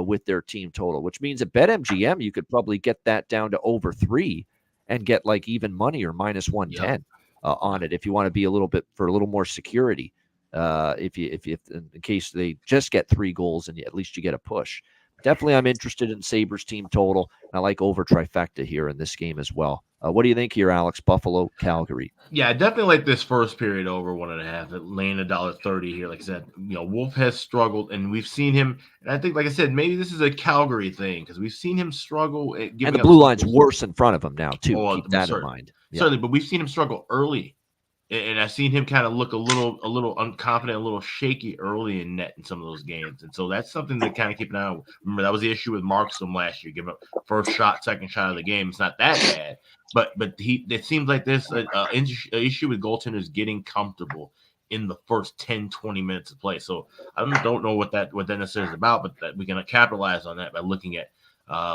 with their team total, which means at BetMGM, you could probably get that down to over 3 and get like even money or minus 110 on it if you want to be a little more security. If in case they just get 3 goals and at least you get a push. Definitely, I'm interested in Sabres team total. I like over trifecta here in this game as well. What do you think here, Alex? Buffalo, Calgary. Yeah, I definitely like this first period over 1.5. It laying $1.30 here. Like I said, Wolf has struggled, and we've seen him. And I think, like I said, maybe this is a Calgary thing because we've seen him struggle. And the blue line's worse in front of him now too. Keep that in mind. Certainly, but we've seen him struggle early And I've seen him kind of look a little unconfident, a little shaky early in net in some of those games. And so that's something to kind of keep an eye on. Remember, that was the issue with Markstrom last year, giving up first shot, second shot of the game. It's not that bad, but it seems like this issue with goaltenders getting comfortable in the first 10, 20 minutes of play. So I don't know what that necessarily is about, but that we can capitalize on that by looking at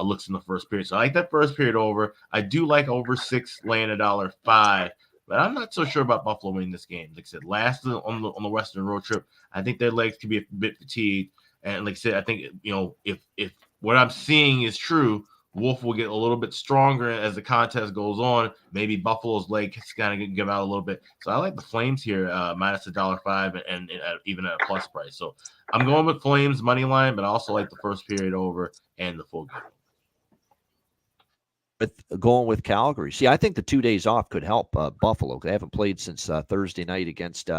looks in the first period. So I like that first period over. I do like over 6 laying $1.05. But I'm not so sure about Buffalo winning this game. Like I said, last on the Western road trip, I think their legs could be a bit fatigued. And like I said, I think if what I'm seeing is true, Wolf will get a little bit stronger as the contest goes on. Maybe Buffalo's legs kind of give out a little bit. So I like the Flames here, minus $1.05 and even at a plus price. So I'm going with Flames money line, but I also like the first period over and the full game. Going with Calgary. See, I think the 2 days off could help Buffalo. They haven't played since Thursday night against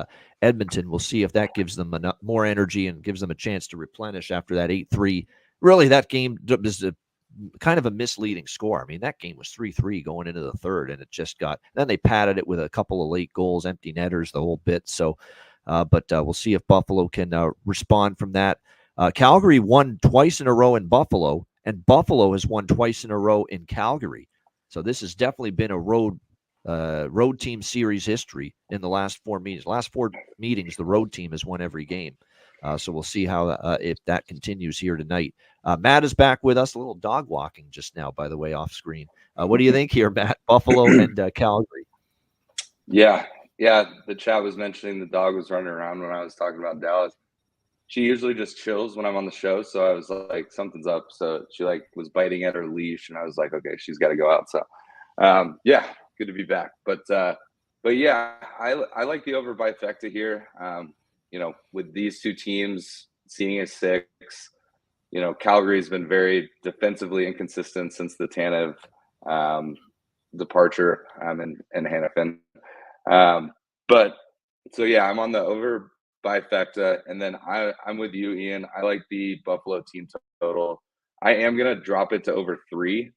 Edmonton. We'll see if that gives them more energy and gives them a chance to replenish after that 8-3. Really, that game was kind of a misleading score. I mean, that game was 3-3 going into the third, and it just got – then they padded it with a couple of late goals, empty netters, the whole bit. So, but we'll see if Buffalo can respond from that. Calgary won twice in a row in Buffalo, and Buffalo has won twice in a row in Calgary. So this has definitely been a road team series history in the last 4 meetings. Last 4 meetings, the road team has won every game. So we'll see how if that continues here tonight. Matt is back with us. A little dog walking just now, by the way, off screen. What do you think here, Matt? Buffalo and Calgary. Yeah. The chat was mentioning the dog was running around when I was talking about Dallas. She usually just chills when I'm on the show, so I was like, something's up. So she was biting at her leash, and I was like, okay, she's got to go out. So, yeah, good to be back. But yeah, I like the over by Fecta here. With these two teams seeing a 6, Calgary's been very defensively inconsistent since the Tanev departure and Hannafin. But so yeah, I'm on the over by Fecta, and then I'm with you, Ian. I like the Buffalo team total. I am gonna drop it to over 3,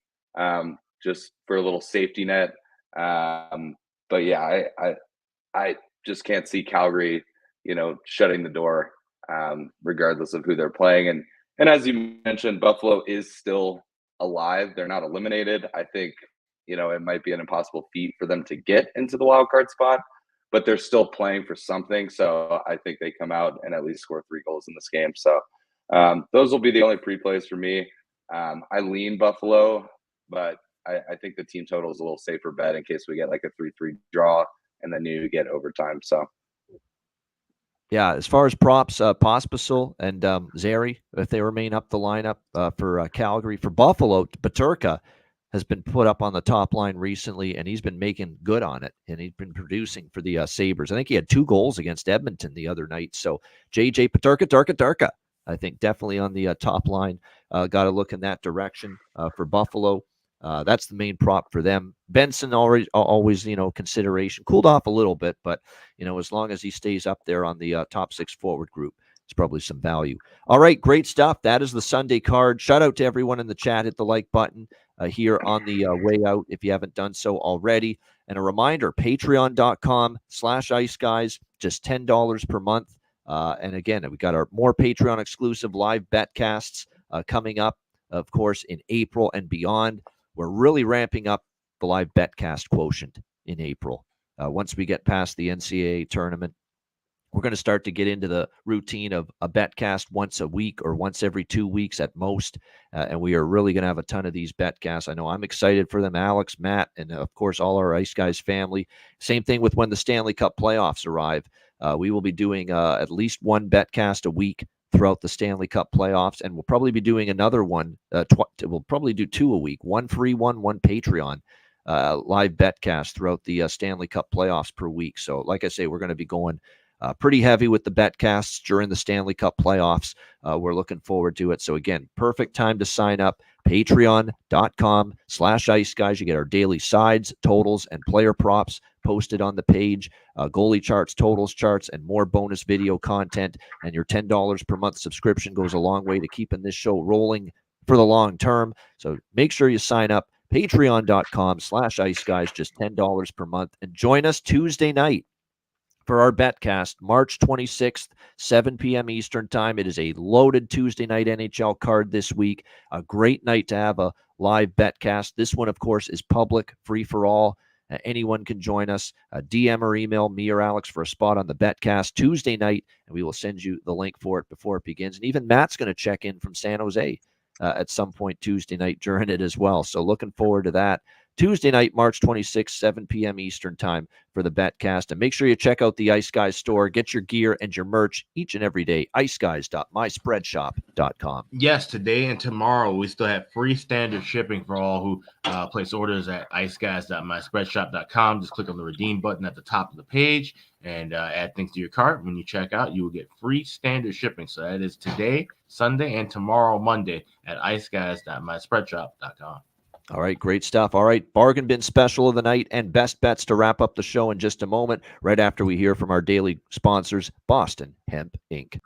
just for a little safety net. But yeah, I just can't see Calgary, shutting the door, regardless of who they're playing. And as you mentioned, Buffalo is still alive. They're not eliminated. I think it might be an impossible feat for them to get into the wild card spot, but they're still playing for something. So I think they come out and at least score 3 goals in this game. So those will be the only pre-plays for me. I lean Buffalo, but I think the team total is a little safer bet in case we get like a 3-3 draw and then you get overtime. So yeah, as far as props, Pospisil and Zary, if they remain up the lineup for Calgary. For Buffalo, Paterka has been put up on the top line recently, and he's been making good on it, and he's been producing for the Sabres. I think he had 2 goals against Edmonton the other night. So JJ Paterka, I think definitely on the top line. Got to look in that direction for Buffalo. That's the main prop for them. Benson always consideration. Cooled off a little bit, but as long as he stays up there on the top 6 forward group, it's probably some value. All right, great stuff. That is the Sunday card. Shout out to everyone in the chat. Hit the like button here on the way out if you haven't done so already. And a reminder, patreon.com/iceguys, just $10 per month. And again, we got our more Patreon exclusive live betcasts coming up, of course, in April and beyond. We're really ramping up the live betcast quotient in April. Once we get past the NCAA tournament, we're going to start to get into the routine of a betcast once a week or once every 2 weeks at most. And we are really going to have a ton of these betcasts. I know I'm excited for them. Alex, Matt, and of course, all our Ice Guys family. Same thing with when the Stanley Cup playoffs arrive. We will be doing at least one betcast a week throughout the Stanley Cup playoffs. And we'll probably be doing another one. We'll probably do 2 a week, one free one Patreon. Live betcast throughout the Stanley Cup playoffs per week. So like I say, we're going to be going pretty heavy with the betcasts during the Stanley Cup playoffs. We're looking forward to it. So again, perfect time to sign up. Patreon.com/iceguys. You get our daily sides, totals, and player props posted on the page, goalie charts, totals charts, and more bonus video content. And your $10 per month subscription goes a long way to keeping this show rolling for the long term. So make sure you sign up. Patreon.com/iceguys, just $10 per month. And join us Tuesday night for our betcast, March 26th, 7 p.m. Eastern time. It is a loaded Tuesday night NHL card this week. A great night to have a live betcast. This one, of course, is public, free for all. Anyone can join us. DM or email me or Alex for a spot on the betcast Tuesday night, and we will send you the link for it before it begins. And even Matt's going to check in from San Jose at some point Tuesday night during it as well. So looking forward to that. Tuesday night, March 26th, 7 p.m. Eastern time for the betcast. And make sure you check out the Ice Guys store. Get your gear and your merch each and every day. iceguys.myspreadshop.com. Yes, today and tomorrow we still have free standard shipping for all who place orders at iceguys.myspreadshop.com. Just click on the redeem button at the top of the page and add things to your cart. When you check out, you will get free standard shipping. So that is today, Sunday, and tomorrow, Monday, at iceguys.myspreadshop.com. All right, great stuff. All right, bargain bin special of the night and best bets to wrap up the show in just a moment, right after we hear from our daily sponsors, Boston Hemp Inc.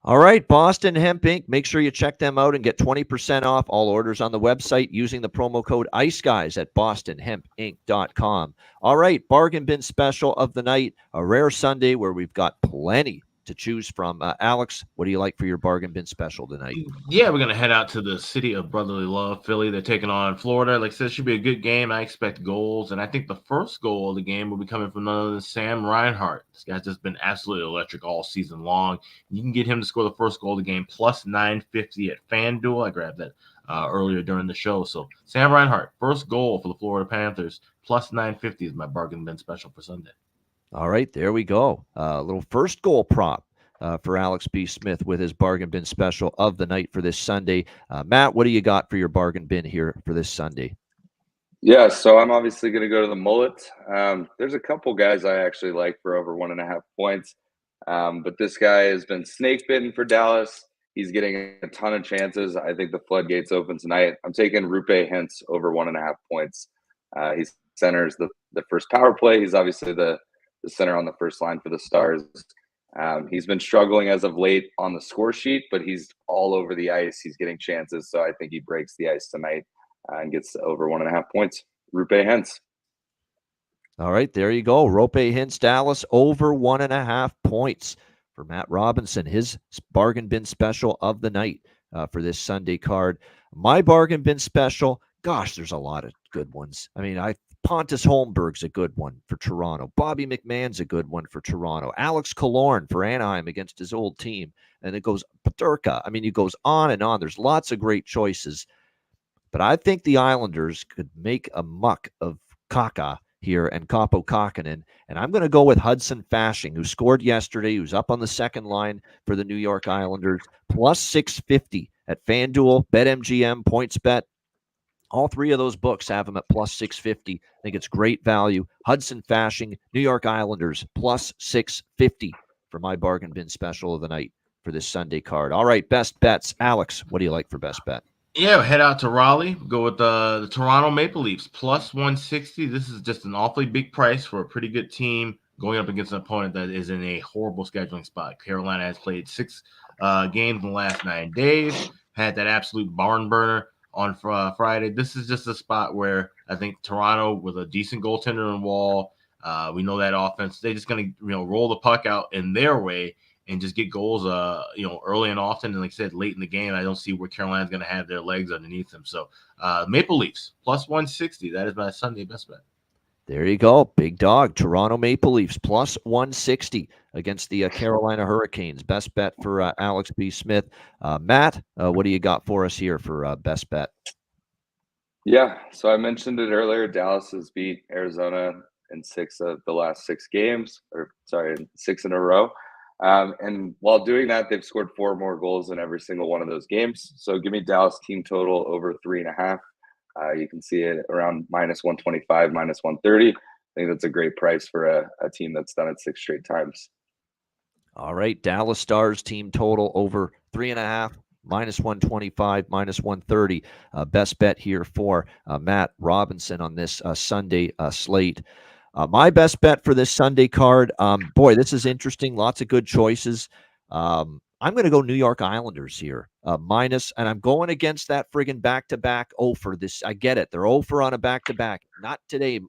All right, Boston Hemp Inc. Make sure you check them out and get 20% off all orders on the website using the promo code ICEGUYS at bostonhempinc.com. All right, bargain bin special of the night, a rare Sunday where we've got plenty to choose from. Alex, what do you like for your bargain bin special tonight? Yeah, we're going to head out to the city of brotherly love, Philly. They're taking on Florida. Like I said, it should be a good game. I expect goals, and I think the first goal of the game will be coming from none other than Sam Reinhart. This guy's just been absolutely electric all season long. You can get him to score the first goal of the game, plus 950 at FanDuel. I grabbed that earlier during the show. So Sam Reinhart, first goal for the Florida Panthers, plus 950 is my bargain bin special for Sunday. All right, there we go. A little first goal prop for Alex B. Smith with his bargain bin special of the night for this Sunday. Matt, what do you got for your bargain bin here for this Sunday? Yeah, so I'm obviously going to go to the mullet. There's a couple guys I actually like for over 1.5 points, but this guy has been snake bitten for Dallas. He's getting a ton of chances. I think the floodgates open tonight. I'm taking Rupe Hintz over 1.5 points. He centers the first power play. He's obviously the center on the first line for the Stars. He's been struggling as of late on the score sheet, but he's all over the ice. He's getting chances, so I think he breaks the ice tonight and gets over 1.5 points. Rupe Hintz. All right, there you go. Rupe Hintz, Dallas, over 1.5 points for Matt Robinson, his bargain bin special of the night for this Sunday card. My bargain bin special, gosh, there's a lot of good ones. I mean, Pontus Holmberg's a good one for Toronto. Bobby McMahon's a good one for Toronto. Alex Killorn for Anaheim against his old team. And it goes Paterka. I mean, it goes on and on. There's lots of great choices. But I think the Islanders could make a muck of Kaka here and Kaapo Kakkonen. And I'm going to go with Hudson Fasching, who scored yesterday, who's up on the second line for the New York Islanders, plus 650 at FanDuel, BetMGM, PointsBet. All three of those books have him at plus 650. I think it's great value. Hudson Fasching, New York Islanders, plus 650 for my bargain bin special of the night for this Sunday card. All right, best bets. Alex, what do you like for best bet? Yeah, head out to Raleigh. Go with the Toronto Maple Leafs, plus 160. This is just an awfully big price for a pretty good team going up against an opponent that is in a horrible scheduling spot. Carolina has played 6 games in the last 9 days, had that absolute barn burner on Friday. This is just a spot where I think Toronto, with a decent goaltender and Wall, we know that offense, they're just going to roll the puck out in their way and just get goals, early and often. And like I said, late in the game, I don't see where Carolina's going to have their legs underneath them. So Maple Leafs plus 160. That is my Sunday best bet. There you go. Big dog. Toronto Maple Leafs plus 160 against the Carolina Hurricanes. Best bet for Alex B. Smith. Matt, what do you got for us here for best bet? Yeah, so I mentioned it earlier. Dallas has beat Arizona in 6 of the last 6 games, 6 in a row. And while doing that, they've scored 4 more goals in every single one of those games. So give me Dallas team total over 3.5. You can see it around minus 125, minus 130. I think that's a great price for a team that's done it 6 straight times. All right, Dallas Stars team total over 3.5. Minus 125, minus 130. Best bet here for Matt Robinson on this Sunday slate. My best bet for this Sunday card, boy, this is interesting. Lots of good choices. I'm going to go New York Islanders here, minus, and I'm going against that friggin' back-to-back for this. I get it. They're for on a back-to-back. Not today.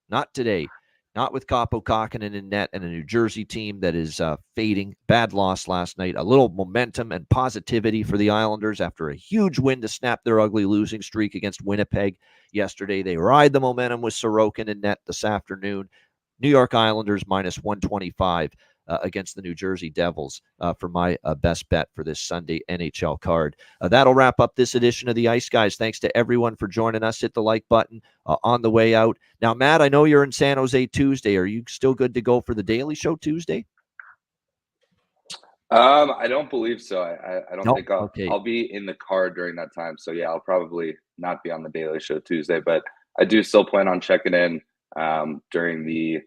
Not today. Not with Kaapo Kahkonen in net and a New Jersey team that is fading. Bad loss last night. A little momentum and positivity for the Islanders after a huge win to snap their ugly losing streak against Winnipeg yesterday. They ride the momentum with Sorokin in net this afternoon. New York Islanders minus 125 against the New Jersey Devils for my best bet for this Sunday NHL card. That'll wrap up this edition of the Ice Guys. Thanks to everyone for joining us. Hit the like button on the way out. Now, Matt, I know you're in San Jose Tuesday. Are you still good to go for the Daily Show Tuesday? I don't believe so. I don't think Okay. I'll be in the car during that time. So yeah, I'll probably not be on the Daily Show Tuesday, but I do still plan on checking in during the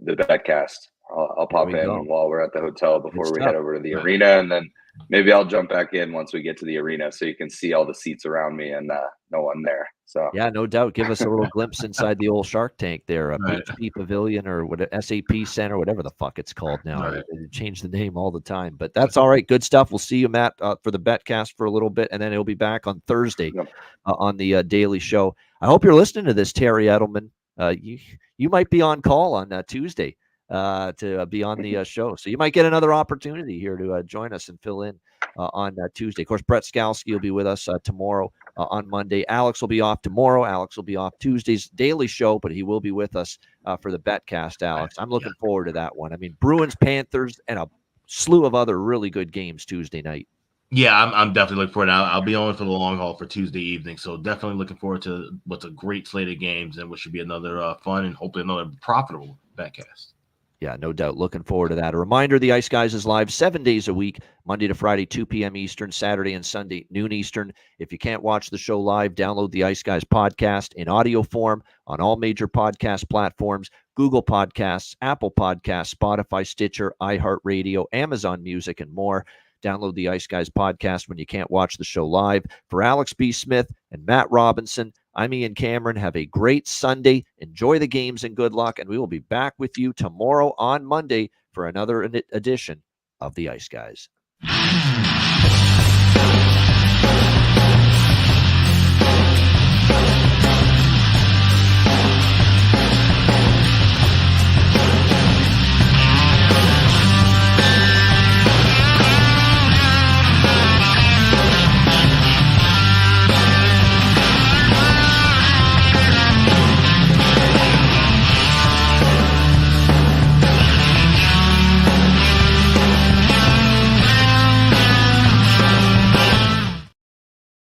betcast. I'll pop in while we're at the hotel before we head over to the arena, and then maybe I'll jump back in once we get to the arena so you can see all the seats around me and no one there. So yeah, no doubt. Give us a little glimpse inside the old Shark Tank there, BHP Pavilion or what, SAP Center, whatever the fuck it's called now. Right. They change the name all the time, but that's all right. Good stuff. We'll see you, Matt, for the betcast for a little bit, and then he'll be back on Thursday on the Daily Show. I hope you're listening to this, Terry Edelman. You might be on call on Tuesday to be on the show, so you might get another opportunity here to join us and fill in on Tuesday. Of course, Brett Skalski will be with us tomorrow on Monday. Alex will be off tomorrow. Alex will be off Tuesday's Daily Show, but he will be with us for the betcast, Alex. I'm looking forward to that one. I mean, Bruins, Panthers, and a slew of other really good games Tuesday night. Yeah, I'm definitely looking forward to it. I'll be on for the long haul for Tuesday evening, so definitely looking forward to what's a great slate of games and what should be another fun and hopefully another profitable betcast. Yeah, no doubt. Looking forward to that. A reminder, the Ice Guys is live 7 days a week, Monday to Friday, 2 p.m. Eastern, Saturday and Sunday, noon Eastern. If you can't watch the show live, download the Ice Guys podcast in audio form on all major podcast platforms, Google Podcasts, Apple Podcasts, Spotify, Stitcher, iHeartRadio, Amazon Music, and more. Download the Ice Guys podcast when you can't watch the show live. For Alex B. Smith and Matt Robinson, I'm Ian Cameron. Have a great Sunday. Enjoy the games and good luck. And we will be back with you tomorrow on Monday for another edition of the Ice Guys.